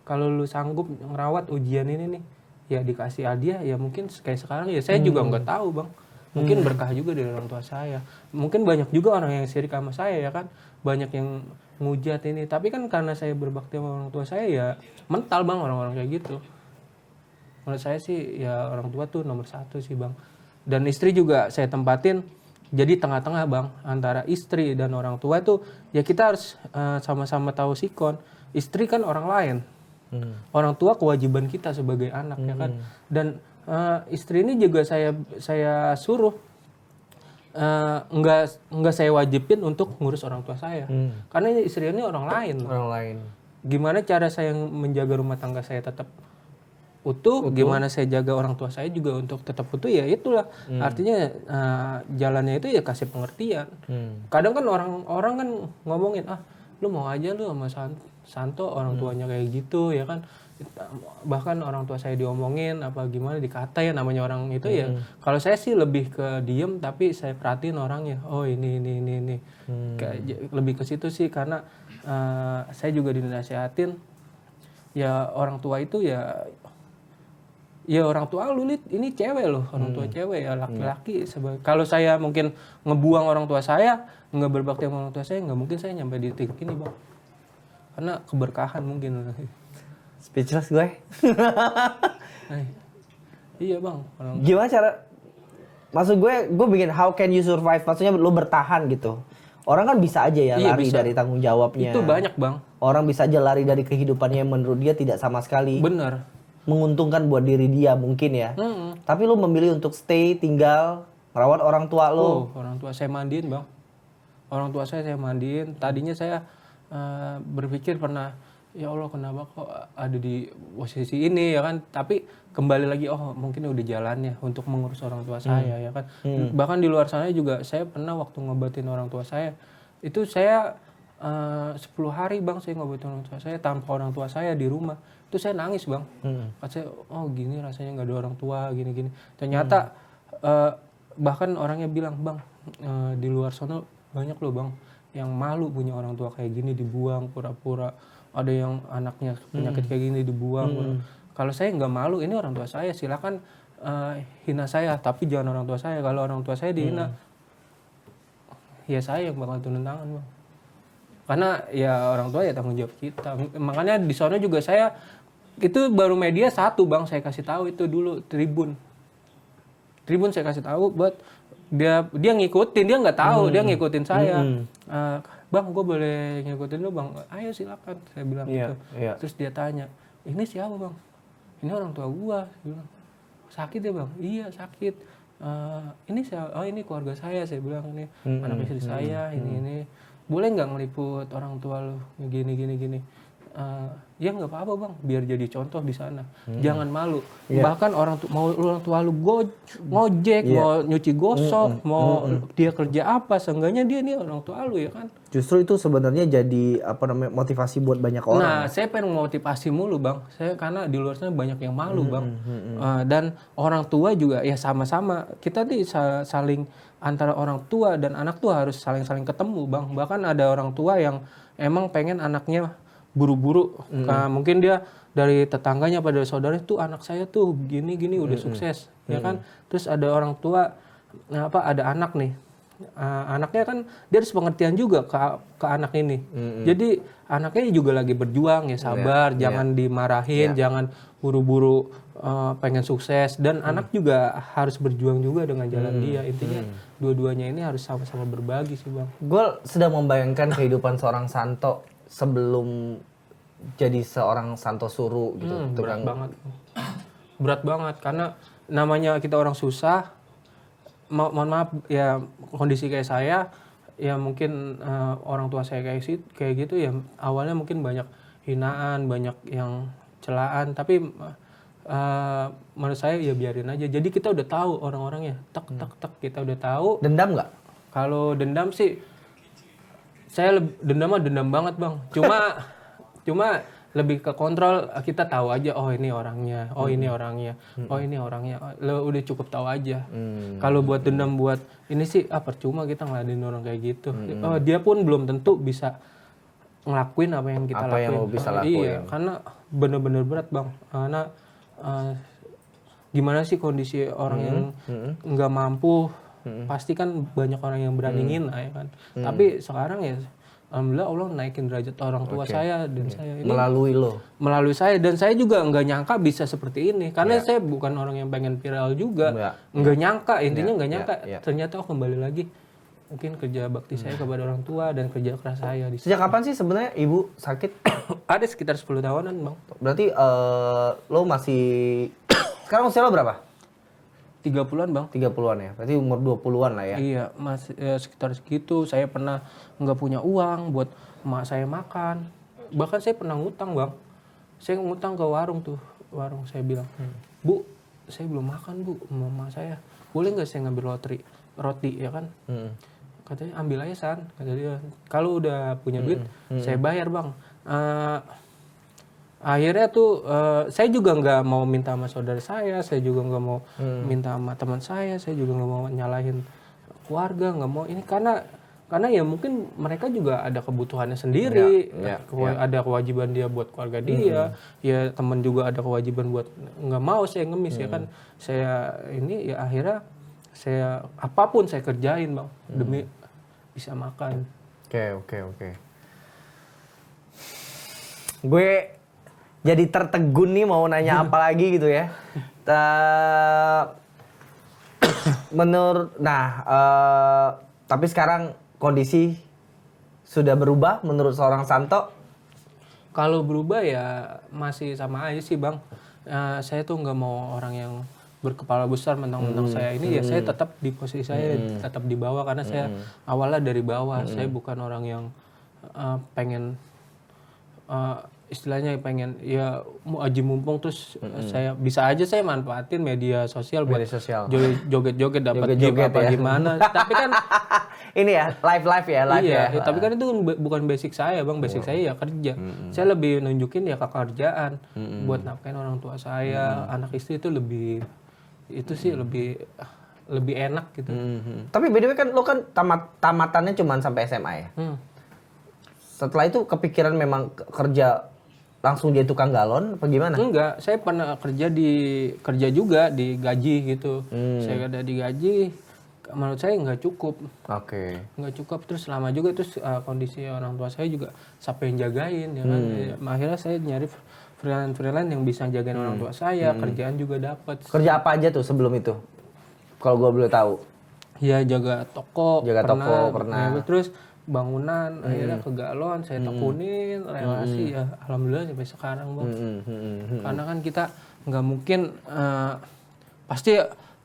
Kalau lu sanggup ngerawat ujian ini nih, ya dikasih hadiah, ya mungkin kayak sekarang ya saya juga nggak tahu bang. Mungkin berkah juga dari orang tua saya. Mungkin banyak juga orang yang sirik sama saya ya kan, banyak yang ngujat ini. Tapi kan karena saya berbakti sama orang tua saya ya mental bang orang-orang kayak gitu. Menurut saya sih ya orang tua tuh nomor satu sih bang. Dan istri juga saya tempatin jadi tengah-tengah bang antara istri dan orang tua tuh ya kita harus sama-sama tahu sikon. Istri kan orang lain, orang tua kewajiban kita sebagai anak ya kan. Dan istri ini juga saya suruh enggak saya wajibin untuk ngurus orang tua saya, karena istri ini orang lain. Gimana cara saya menjaga rumah tangga saya tetap utuh, gimana saya jaga orang tua saya juga untuk tetap utuh, ya itulah artinya jalannya itu ya kasih pengertian. Kadang kan orang kan ngomongin lu mau aja lu sama Santo orang tuanya kayak gitu ya kan, bahkan orang tua saya diomongin apa gimana dikatain namanya orang itu ya. Kalau saya sih lebih ke diem tapi saya perhatiin orangnya, oh ini kayak lebih ke situ sih, karena saya juga dinasihatin ya orang tua itu ya orang tua lu ini cewek loh, orang tua cewek ya laki-laki. Kalau saya mungkin ngebuang orang tua saya, nggak berbakti sama orang tua saya, nggak mungkin saya nyampe di titik ini bang, karena keberkahan mungkin. Speechless gue. Iya bang. Gimana cara? Maksud gue bikin how can you survive? Maksudnya lo bertahan gitu. Orang kan bisa aja ya lari bisa. dari tanggung jawabnya. Itu banyak bang. Orang bisa aja lari dari kehidupannya yang menurut dia tidak sama sekali Bener. menguntungkan buat diri dia mungkin ya. Tapi lo memilih untuk stay, tinggal, merawat orang tua lo. Orang tua saya mandiin bang. Orang tua saya mandiin. Tadinya saya berpikir pernah, ya Allah kenapa kok ada di posisi ini ya kan. Tapi kembali lagi, oh mungkin udah jalannya untuk mengurus orang tua saya ya kan. Bahkan di luar sana juga saya pernah waktu ngobatin orang tua saya. Itu saya 10 hari bang saya ngobatin orang tua saya tanpa orang tua saya di rumah. Itu saya nangis bang. Kata saya, oh gini rasanya nggak ada orang tua gini-gini. Ternyata bahkan orangnya bilang, bang di luar sana banyak loh bang yang malu punya orang tua kayak gini, dibuang pura-pura. Ada yang anaknya penyakit kayak gini dibuang. Kalau saya nggak malu, ini orang tua saya, silakan hina saya, tapi jangan orang tua saya. Kalau orang tua saya dihina, ya saya yang bakal turun tangan bang. Karena ya orang tua ya tanggung jawab kita. Makanya di sana juga saya itu baru media satu bang saya kasih tahu itu dulu Tribun saya kasih tahu buat dia ngikutin, dia nggak tahu, dia ngikutin saya. Bang, gue boleh ngikutin lu bang? Ayo silakan, saya bilang gitu. Terus dia tanya, ini siapa bang? Ini orang tua gue. Dia bilang, sakit ya bang? Iya sakit. Ini siapa? Oh ini keluarga saya bilang, ini anak istri saya, ini. Boleh nggak ngeliput orang tua lu? Gini. ya nggak apa-apa bang, biar jadi contoh di sana. Jangan malu. Bahkan orang tua lu ngojek, mau nyuci gosok, mau dia kerja apa, seenggaknya dia nih orang tua lu ya kan. Justru itu sebenarnya jadi motivasi buat banyak orang. Nah, saya pengen motivasi mulu bang. Saya karena di luar sana banyak yang malu bang. Dan orang tua juga ya sama-sama. Kita nih saling antara orang tua dan anak tua harus saling ketemu bang. Bahkan ada orang tua yang emang pengen anaknya buru-buru, mungkin dia dari tetangganya pada saudara tuh anak saya tuh gini udah sukses, ya kan. Terus ada orang tua, ada anak nih, anaknya kan dia harus pengertian juga ke anak ini. Jadi anaknya juga lagi berjuang ya sabar, jangan dimarahin, jangan buru-buru pengen sukses, dan anak juga harus berjuang juga dengan jalan dia. Intinya dua-duanya ini harus sama-sama berbagi sih bang. Gue sedang membayangkan kehidupan seorang Santo sebelum jadi seorang Santo Suru gitu. Berat banget karena namanya kita orang susah. Mohon maaf ya, kondisi kayak saya ya mungkin orang tua saya kayak gitu ya, awalnya mungkin banyak hinaan, banyak yang celaan, tapi menurut saya ya biarin aja. Jadi kita udah tahu orang-orangnya, tek kita udah tahu. Dendam nggak? Kalau dendam sih saya dendam banget bang. Cuma lebih ke kontrol, kita tahu aja oh ini orangnya, oh ini orangnya, oh ini orangnya. Lo udah cukup tahu aja. Kalau buat dendam buat ini sih percuma kita ngeladenin orang kayak gitu. Dia pun belum tentu bisa ngelakuin apa yang kita lakuin. Yang lo bisa lakuin. Iya, karena bener-bener berat bang. Karena gimana sih kondisi orang yang nggak mampu, pasti kan banyak orang yang berani ya kan. Tapi sekarang ya alhamdulillah Allah naikin derajat orang tua saya dan saya ini melalui saya, dan saya juga nggak nyangka bisa seperti ini karena saya bukan orang yang pengen viral juga, nggak nyangka, intinya nggak nyangka. Ternyata kembali lagi mungkin kerja bakti saya kepada orang tua dan kerja keras saya. Sejak kapan sih sebenarnya ibu sakit? Ada sekitar 10 tahunan bang. Berarti lo masih sekarang usia lo berapa? 30-an bang. 30-an ya, berarti umur 20-an lah ya. Iya, masih sekitar segitu. Saya pernah nggak punya uang buat emak saya makan. Bahkan saya pernah ngutang bang. Saya ngutang ke warung tuh. Warung saya bilang, Bu, saya belum makan bu, mama saya. Boleh nggak saya ngambil roti ya kan? Katanya ambil aja San, kata dia. Kalau udah punya duit, saya bayar bang. Akhirnya tuh saya juga nggak mau minta sama saudara saya juga nggak mau minta sama teman saya juga nggak mau nyalahin keluarga, nggak mau ini karena ya mungkin mereka juga ada kebutuhannya sendiri, ada kewajiban dia buat keluarga dia, ya teman juga ada kewajiban buat, nggak mau saya ngemis ya kan, saya ini ya akhirnya saya apapun saya kerjain bang demi bisa makan. Oke. Gue jadi tertegun nih mau nanya apa lagi gitu ya. Tapi sekarang kondisi sudah berubah menurut seorang Santo? Kalau berubah ya masih sama aja sih bang. Saya tuh nggak mau orang yang berkepala besar mentang-mentang saya ini, ya saya tetap di posisi saya, tetap di bawah karena saya awalnya dari bawah. Saya bukan orang yang pengen istilahnya pengen ya mau aji mumpung terus saya bisa aja saya manfaatin media sosial buat joget-joget dapat gift apa ya. Gimana. Tapi kan ini ya live ya. Tapi kan itu bukan basic saya bang, basic saya ya kerja. Saya lebih nunjukin ya kekerjaan buat nafkahin orang tua saya, anak istri itu lebih enak gitu. Tapi by the way kan lo kan tamatannya cuma sampai SMA ya. Setelah itu kepikiran memang kerja langsung jadi tukang galon apa gimana? Enggak, saya pernah kerja juga digaji gitu. Saya ada digaji, menurut saya nggak cukup. Nggak cukup, terus lama juga, terus kondisi orang tua saya juga siapa yang jagain ya kan. Akhirnya saya nyari freelance yang bisa jagain orang tua saya, kerjaan juga dapat. Kerja apa aja tuh sebelum itu? Kalau gue boleh tahu. Ya jaga toko pernah. Terus bangunan, akhirnya ke galon, saya tekunin, relasi ya alhamdulillah sampai sekarang bang. Karena kan kita nggak mungkin pasti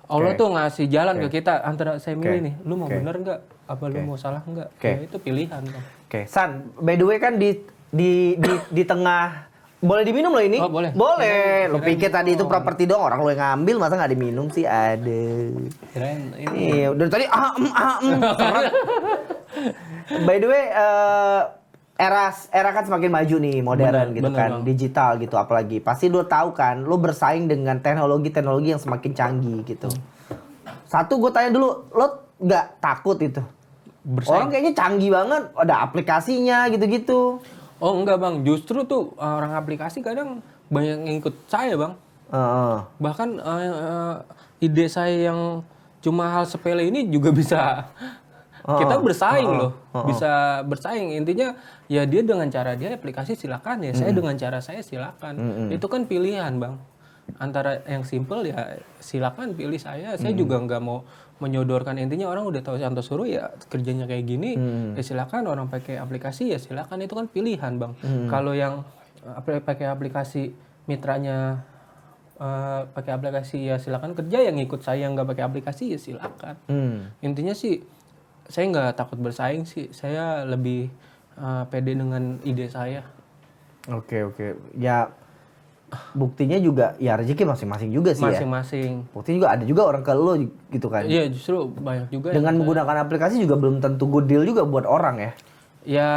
Allah tuh ngasih jalan ke kita antara saya milih nih, lu mau bener nggak, apa lu mau salah nggak, ya itu pilihan bang. San, by the way kan di di tengah. Boleh diminum loh ini? Oh, boleh. Boleh. Lo Kirain- pikir tadi itu properti doang, orang lo yang ngambil, masa nggak diminum sih? Aduh. Kirain ini. Iya, dari tadi seret. By the way, era kan semakin maju nih, modern Bener, gitu bener, kan, Bang. digital gitu apalagi. Pasti lo tahu kan, lo bersaing dengan teknologi-teknologi yang semakin canggih gitu. Satu gue tanya dulu, lo nggak takut itu? Bersaing. Orang kayaknya canggih banget, ada aplikasinya gitu-gitu. Oh enggak bang, justru tuh orang aplikasi kadang banyak yang ikut saya bang. Heeh. Bahkan ide saya yang cuma hal sepele ini juga bisa kita bersaing loh, bisa bersaing. Intinya ya dia dengan cara dia aplikasi silakan ya, saya dengan cara saya silakan. Itu kan pilihan bang. Antara yang simple ya silakan pilih saya. Saya juga nggak mau menyodorkan, intinya orang udah tahu Santoso ya kerjanya kayak gini, ya silakan. Orang pakai aplikasi ya silakan, itu kan pilihan bang. Kalau yang pakai aplikasi mitranya pakai aplikasi ya silakan kerja, yang ikut saya nggak pakai aplikasi ya silakan. Intinya sih saya nggak takut bersaing sih, saya lebih pede dengan ide saya. Oke. Ya buktinya juga ya rezeki masing-masing juga sih ya. Masing-masing. Buktinya juga ada juga orang ke lo gitu kan. Iya justru banyak juga Dengan yang menggunakan aplikasi juga belum tentu good deal juga buat orang ya. ya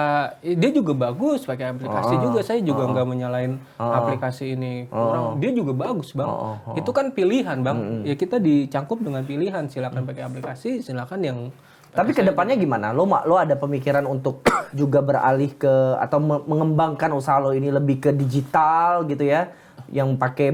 dia juga bagus pakai aplikasi juga, saya juga nggak menyalahin aplikasi ini orang, dia juga bagus bang. Itu kan pilihan bang, ya kita dicangkup dengan pilihan, silakan pakai aplikasi, silakan yang Tapi kedepannya gimana? Lo ada pemikiran untuk juga beralih ke atau mengembangkan usaha lo ini lebih ke digital gitu ya, yang pakai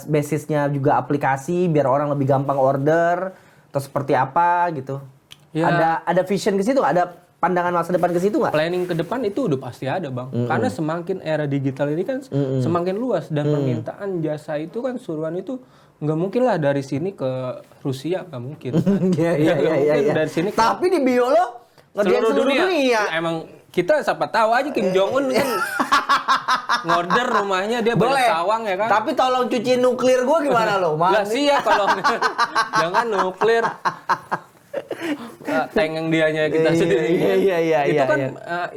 basisnya juga aplikasi biar orang lebih gampang order atau seperti apa gitu? Ya. Ada vision ke situ nggak? Ada pandangan masa depan ke situ nggak? planning ke depan itu udah pasti ada bang, karena semakin era digital ini kan semakin luas, dan permintaan jasa itu kan suruhan itu nggak mungkin lah dari sini ke Rusia, nggak mungkin. Iya. Nggak mungkin dari sini ke Tapi di bio lo ngerjain seluruh dunia. Ya, emang kita siapa tahu aja Kim Jong Un kan ngorder rumahnya dia banyak Boleh. sawang ya kan. Tapi tolong cuci nuklir gua gimana lo? Nggak sih ya kalau jangan nuklir. Tank yang dianya kita sendiri. Iya, Itu kan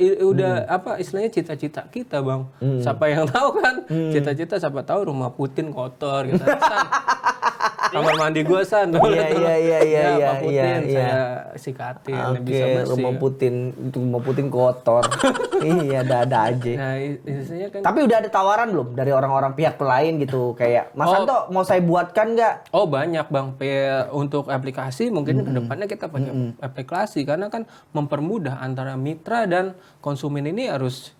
iya. udah apa istilahnya cita-cita kita bang. Siapa yang tahu kan? Cita-cita siapa tahu rumah Putin kotor gitu. San, kamar mandi gua San. Iya. Ya, Pak Putin Iya. saya sikatin bisa Oke, bersih. rumah Putin kotor. Iya, ada aja. Nah, istilahnya kan. Tapi udah ada tawaran belum dari orang-orang pihak lain gitu kayak Mas Santo mau saya buatkan nggak? Oh banyak bang, untuk aplikasi mungkin kedepannya kita pakai aplikasi, karena kan mempermudah antara mitra dan konsumen ini, harus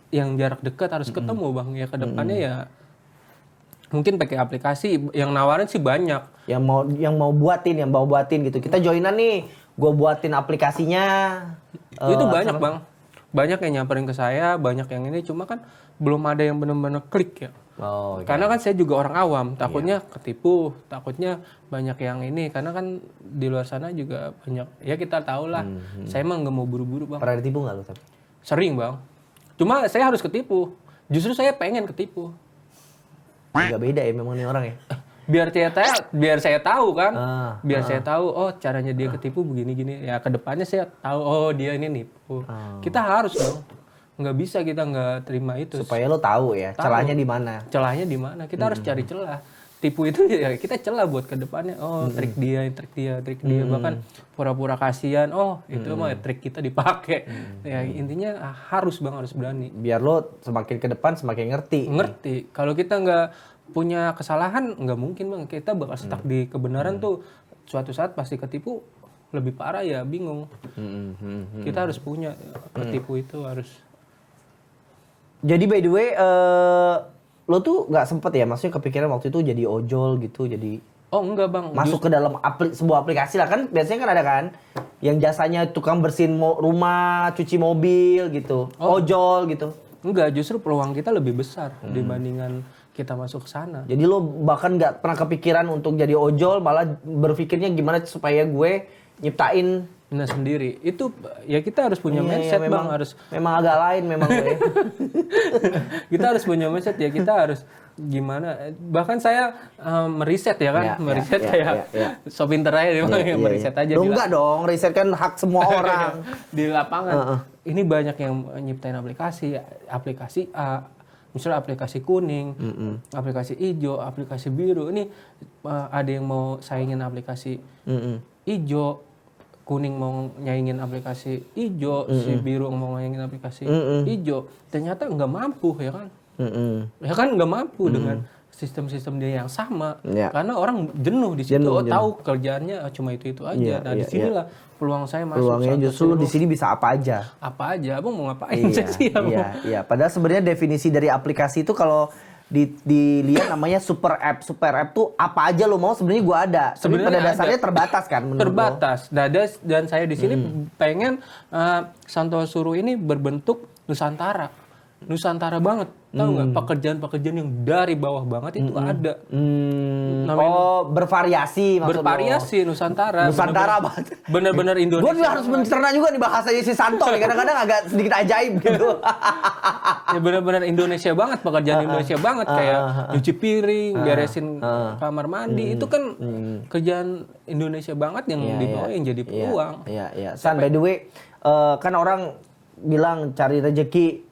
yang jarak dekat harus ketemu bang, ya kedepannya ya mungkin pakai aplikasi. Yang nawarin sih banyak. Yang mau buatin gitu. Kita joinan nih, gue buatin aplikasinya. Itu banyak bang, banyak yang nyamperin ke saya, banyak yang ini, cuma kan belum ada yang benar-benar klik ya. Oh, Karena kan saya juga orang awam, takutnya ketipu, takutnya banyak yang ini, karena kan di luar sana juga banyak, ya kita tahu lah. Saya emang nggak mau buru-buru bang. pernah ditipu nggak lo tapi? Sering bang, cuma saya harus ketipu. Justru saya pengen ketipu, Agak beda ya memang nih orang ya. biar saya tahu kan, biar Ah. saya tahu oh caranya dia ketipu begini-gini. Ya kedepannya saya tahu oh dia ini nipu. Kita harus bang, nggak bisa kita nggak terima itu. Supaya lo tahu ya Tahu. celahnya di mana. Celahnya di mana? Kita harus cari celah. Tipu itu ya kita celah buat kedepannya. Oh trik dia. Bahkan pura-pura kasihan. Oh itu mah trik kita dipakai. Ya intinya harus bang, harus berani. Biar lo semakin ke depan semakin ngerti. Ngerti. Kalau kita nggak punya kesalahan, nggak mungkin bang. Kita bakal stuck di kebenaran tuh. Suatu saat pasti ketipu. Lebih parah ya bingung. Kita harus punya ketipu itu harus. Jadi by the way, lo tuh nggak sempet ya, maksudnya kepikiran waktu itu jadi ojol gitu, jadi Oh enggak bang. masuk ke dalam sebuah aplikasi lah kan, biasanya kan ada kan, yang jasanya tukang bersihin rumah, cuci mobil gitu, ojol gitu. Enggak, justru peluang kita lebih besar dibandingkan kita masuk ke sana. Jadi lo bahkan nggak pernah kepikiran untuk jadi ojol, malah berpikirnya gimana supaya gue nyiptain Nah sendiri itu ya kita harus punya Iya, mindset iya, bang, harus memang agak lain memang gue. kita harus punya mindset ya, kita harus gimana. Bahkan saya meriset ya kan, Ya, meriset ya, kayak ya. so pinter aja dia Iya, iya, meriset iya. aja Loh, enggak dong, riset kan hak semua orang. di lapangan. Ini banyak yang nyiptain aplikasi A, misalnya aplikasi kuning, aplikasi hijau, aplikasi biru. Ini ada yang mau saingin aplikasi hijau, kuning mau nyaingin aplikasi hijau, si biru mau nyaingin aplikasi hijau. Ternyata nggak mampu ya kan? Ya kan nggak mampu dengan sistem-sistem dia yang sama. Ya. Karena orang jenuh di situ. Jenuh, Tahu kerjaannya cuma itu aja. Iya, Nah iya, disinilah peluang saya masuk. Peluangnya Santo justru Suruh. di sini bisa apa aja. Apa aja, abang mau ngapain Iya, sih abang? iya, iya. Padahal sebenarnya definisi dari aplikasi itu kalau dilihat namanya super app. Super app tuh apa aja lo mau sebenarnya gua ada. Tapi Sebenarnya pada ada. dasarnya terbatas kan menurut lo? Terbatas. Nah, dan saya di sini pengen Santo Suruh ini berbentuk Nusantara. Nusantara banget. Tahu nggak? Pekerjaan-pekerjaan yang dari bawah banget itu ada. Namanya Bervariasi maksud lo? bervariasi Nusantara. Nusantara banget. Bener-bener Indonesia. Gue juga harus mencerna juga nih bahasanya si Santo nih. Kadang-kadang agak sedikit ajaib gitu. Ya benar-benar Indonesia banget, pekerjaan Indonesia banget kayak nyuci piring, beresin kamar mandi, itu kan kerjaan Indonesia banget yang dibawain jadi peluang. Iya, iya. San, by the way, kan orang bilang cari rezeki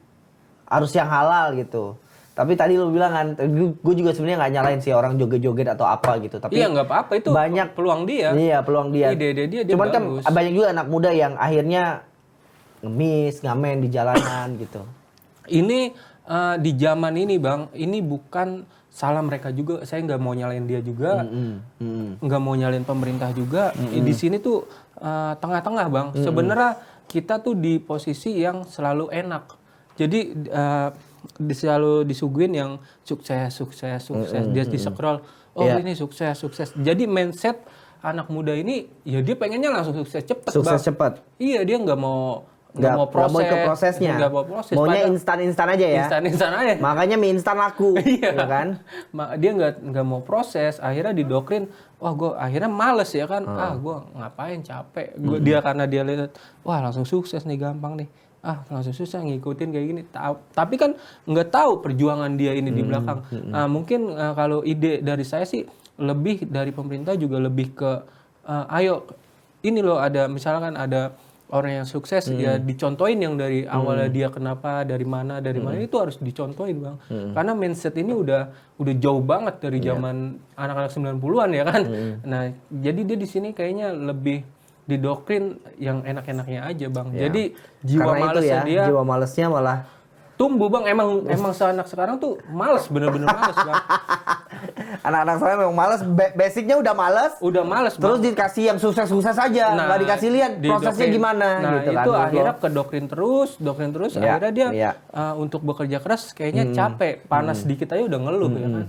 harus yang halal gitu. Tapi tadi lu bilang kan, gue juga sebenarnya nggak nyalain sih orang joget-joget atau apa gitu. Tapi Iya nggak apa-apa, itu banyak peluang dia. Iya, peluang dia. Ide-ide dia Cuman bagus. kan banyak juga anak muda yang akhirnya ngemis, ngamen di jalanan gitu. Ini di zaman ini bang, ini bukan salah mereka juga. Saya nggak mau nyalain dia juga, nggak mau nyalain pemerintah juga. Di sini tuh tengah-tengah bang. Sebenarnya kita tuh di posisi yang selalu enak. Jadi selalu disuguhin yang sukses. Dia di scroll, ini sukses. Jadi mindset anak muda ini, ya dia pengennya langsung sukses cepet Sukses bang. cepet. Iya, dia nggak mau proses, ke prosesnya. nggak mau proses. Maunya Padahal instan-instan aja ya. instan aja. Makanya mie instan laku, Iya. ya kan? Dia nggak mau proses, akhirnya didoktrin. Wah, gue akhirnya males ya kan. Gue ngapain, capek. Karena dia lihat, wah langsung sukses nih, gampang nih. Langsung susah ngikutin kayak gini. Tapi kan nggak tahu perjuangan dia ini di belakang. Mungkin kalau ide dari saya sih lebih dari pemerintah juga lebih ke ayo ini loh, ada misalkan ada orang yang sukses ya dicontohin yang dari awalnya dia kenapa, dari mana itu harus dicontohin bang. Karena mindset ini udah jauh banget dari zaman anak-anak 90-an ya kan. Nah jadi dia di sini kayaknya lebih didoktrin yang enak-enaknya aja bang. Jadi jiwa malesnya dia, jiwa malesnya malah tumbuh bang. Emang seanak sekarang tuh males, bener-bener males bang. anak-anak saya memang males, basicnya udah males. Udah males bang. Terus dikasih yang sukses-sukses aja, nggak dikasih lihat prosesnya gimana gitu kan. Itu akhirnya ke doktrin terus, akhirnya dia untuk bekerja keras kayaknya capek, panas sedikit aja udah ngeluh ya kan.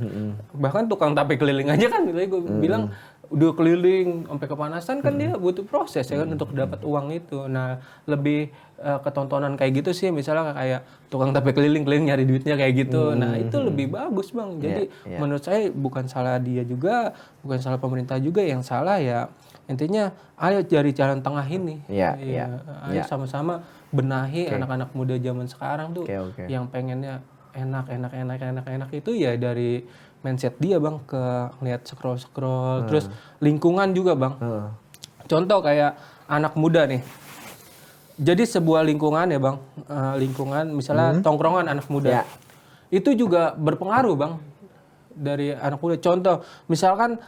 Bahkan tukang tape keliling aja kan, gue bilang udah keliling sampai kepanasan kan dia butuh proses ya kan untuk dapat uang itu. Nah, lebih ketontonan kayak gitu sih, misalnya kayak tukang tape keliling nyari duitnya kayak gitu. Nah, itu lebih bagus, Bang. Jadi menurut saya bukan salah dia juga, bukan salah pemerintah juga, yang salah ya intinya ayo cari jalan tengah ini. Ayo sama-sama benahi anak-anak muda zaman sekarang tuh yang pengennya enak itu ya dari mindset dia bang, ke lihat scroll terus lingkungan juga bang. Contoh kayak anak muda nih, jadi sebuah lingkungan ya bang, lingkungan misalnya tongkrongan anak muda itu juga berpengaruh bang dari anak muda. Contoh misalkan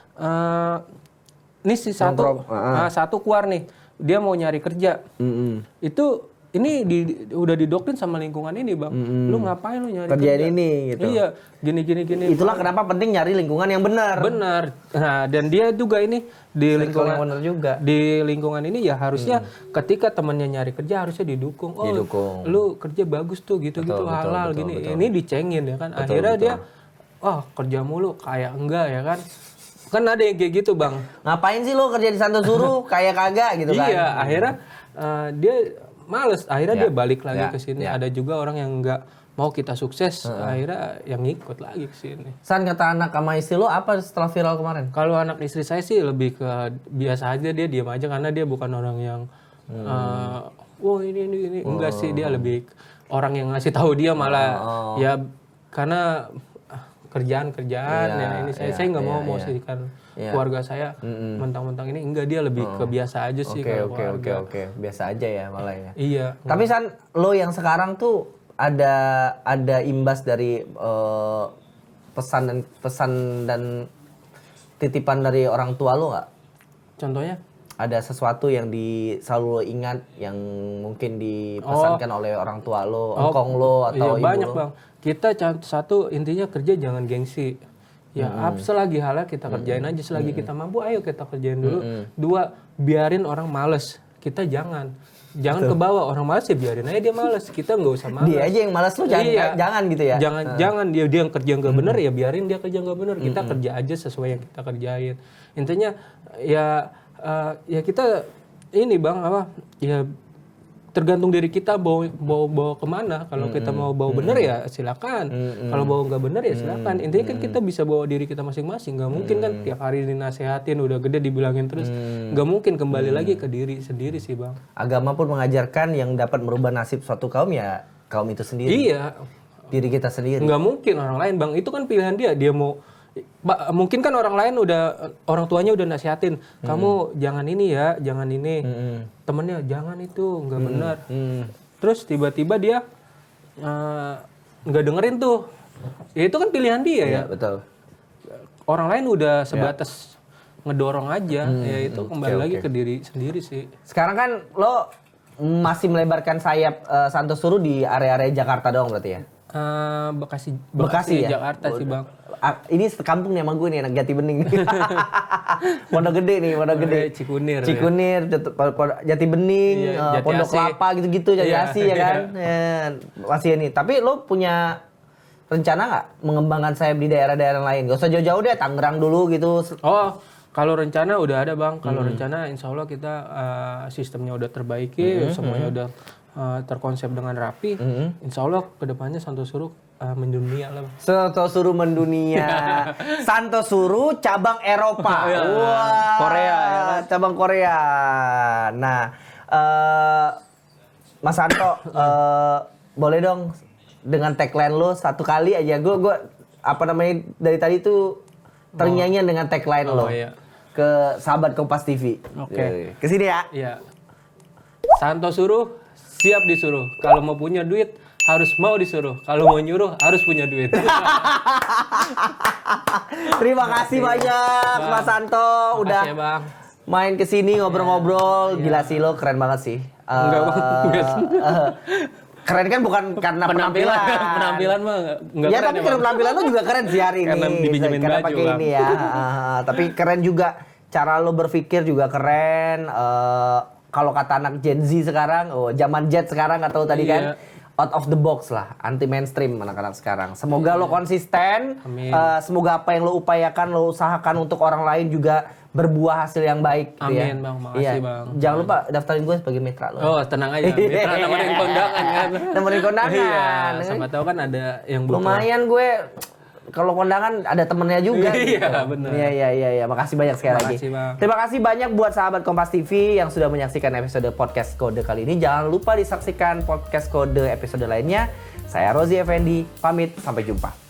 ini si satu keluar nih, dia mau nyari kerja, ini udah didoktrin sama lingkungan ini bang. Lu ngapain lu nyari kerjaan kerja ini gitu. Iya, gini. Itulah kenapa penting nyari lingkungan yang benar. Nah, dan dia juga ini di lingkungan yang benar juga. Di lingkungan ini ya harusnya ketika temannya nyari kerja harusnya didukung. Lu kerja bagus tuh gitu halal gini. Ini dicengin ya kan. Akhirnya dia kerja mulu kayak enggak ya kan. Kan ada yang kayak gitu bang. Ngapain sih lo kerja di Santo Suruh kayak kagak gitu kan. Iya, akhirnya dia males, akhirnya dia balik lagi ke sini. Ada juga orang yang nggak mau kita sukses, akhirnya yang ngikut lagi ke sini. San, kata anak sama istri lo apa setelah viral kemarin? Kalau anak istri saya sih lebih ke biasa aja, dia diam aja karena dia bukan orang yang Wah ini enggak sih, dia lebih orang yang ngasih tahu dia malah ya karena kerjaan ya ini saya nggak mau memosisikan keluarga saya mentang-mentang ini, enggak, dia lebih ke biasa aja sih kalau keluarga. Oke, biasa aja ya malah ya. Iya. Tapi San, lo yang sekarang tuh ada imbas dari pesan dan titipan dari orang tua lo nggak? Contohnya? Ada sesuatu yang selalu lo ingat yang mungkin dipesankan oleh orang tua lo, engkong lo atau iya, ibu banyak lo? Bang. Kita satu intinya kerja jangan gengsi. Ya selagi halal kita kerjain aja, selagi kita mampu ayo kita kerjain dulu. Dua, biarin orang males. Kita jangan ke bawah, orang malas ya biarin aja dia malas. Kita nggak usah malas. Dia aja yang malas, lo jangan gitu ya. Jangan dia yang kerja nggak bener ya biarin dia kerja nggak bener. Kita kerja aja sesuai yang kita kerjain. Intinya ya kita ini Bang ya tergantung dari kita bawa kemana. Kalau kita mau bawa bener ya silakan. Kalau bawa nggak bener ya silakan. Intinya kan kita bisa bawa diri kita masing-masing. Nggak mungkin kan tiap hari dinasehatin udah gede dibilangin terus. Nggak mungkin kembali lagi ke diri sendiri sih Bang. Agama pun mengajarkan yang dapat merubah nasib suatu kaum ya kaum itu sendiri. Iya. Diri kita sendiri. Nggak mungkin orang lain Bang. Itu kan pilihan dia mau. Mungkin kan orang lain orang tuanya udah nasihatin, kamu jangan ini ya, jangan ini. Temennya jangan itu, nggak benar. Terus tiba-tiba dia nggak dengerin tuh. Ya itu kan pilihan dia ya. Betul. Orang lain udah sebatas ngedorong aja, ya itu kembali lagi ke diri sendiri sih. Sekarang kan lo masih melebarkan sayap Santo Suruh di area-area Jakarta doang berarti ya? Bekasi ya? Jakarta sih Bang. Ini sekampung nih sama gue nih, anak Jati Bening. Pondok Gede nih, Pondok Gede. Cikunir, Jati Bening, Iya, Jati Pondok Asih. Kelapa gitu-gitu, Jati Iya, Asih ya kan. Masih ini. Tapi lo punya rencana nggak mengembangkan sayap di daerah-daerah lain? Gak usah jauh-jauh deh, Tangerang dulu gitu. Oh, kalau rencana udah ada Bang. Kalau rencana insya Allah kita sistemnya udah terbaiki, semuanya udah terkonsep dengan rapi. Insya Allah kedepannya Santo Suruh mendunia lah Bang. Santo Suruh mendunia. Santo Suruh cabang Eropa. Wah, Korea ya kan? Cabang Korea. Nah, Mas Santo, boleh dong dengan tagline lo satu kali aja. Gue dari tadi tuh ternyanyi dengan tagline lo. Iya. Ke sahabat Kompas TV. Oke. Kesini ya. Iya. Santo Suruh siap disuruh. Kalau mau punya duit harus mau disuruh. Kalau mau nyuruh harus punya duit. Terima kasih banyak Bang. Mas Santo udah Makasih ya, Bang. main kesini ngobrol-ngobrol. Gila sih lo, keren banget sih. Enggak, Bang. Enggak. Keren kan bukan karena penampilan. Penampilan mah enggak Ya keren tapi ya, karena Bang. penampilan lo juga keren sih hari ini. Karena dipinjemin Karena baju, pakai Bang. ini ya. Tapi keren juga cara lo berpikir juga keren. Kalau kata anak Gen Z sekarang, zaman Z sekarang nggak tahu tadi Iya. kan. Out of the box lah, anti mainstream anak-anak sekarang. Semoga lo konsisten. Amin. Semoga apa yang lo upayakan, lo usahakan untuk orang lain juga berbuah hasil yang baik. Gitu ya. Amin, Bang. Makasih, Bang. Jangan lupa daftarin gue sebagai mitra lo. Oh, tenang aja. Mitra nemenin kondangan kan. Nemenin kondangan. Iya, siapa tahu kan ada yang butuh. Lumayan gue kalau kondangan ada temennya juga. Iya, benar. Iya. Makasih banyak sekali lagi. Makasih, Bang. Terima kasih banyak buat sahabat Kompas TV yang sudah menyaksikan episode podcast Kode kali ini. Jangan lupa disaksikan podcast Kode episode lainnya. Saya Rozi Effendi, pamit, sampai jumpa.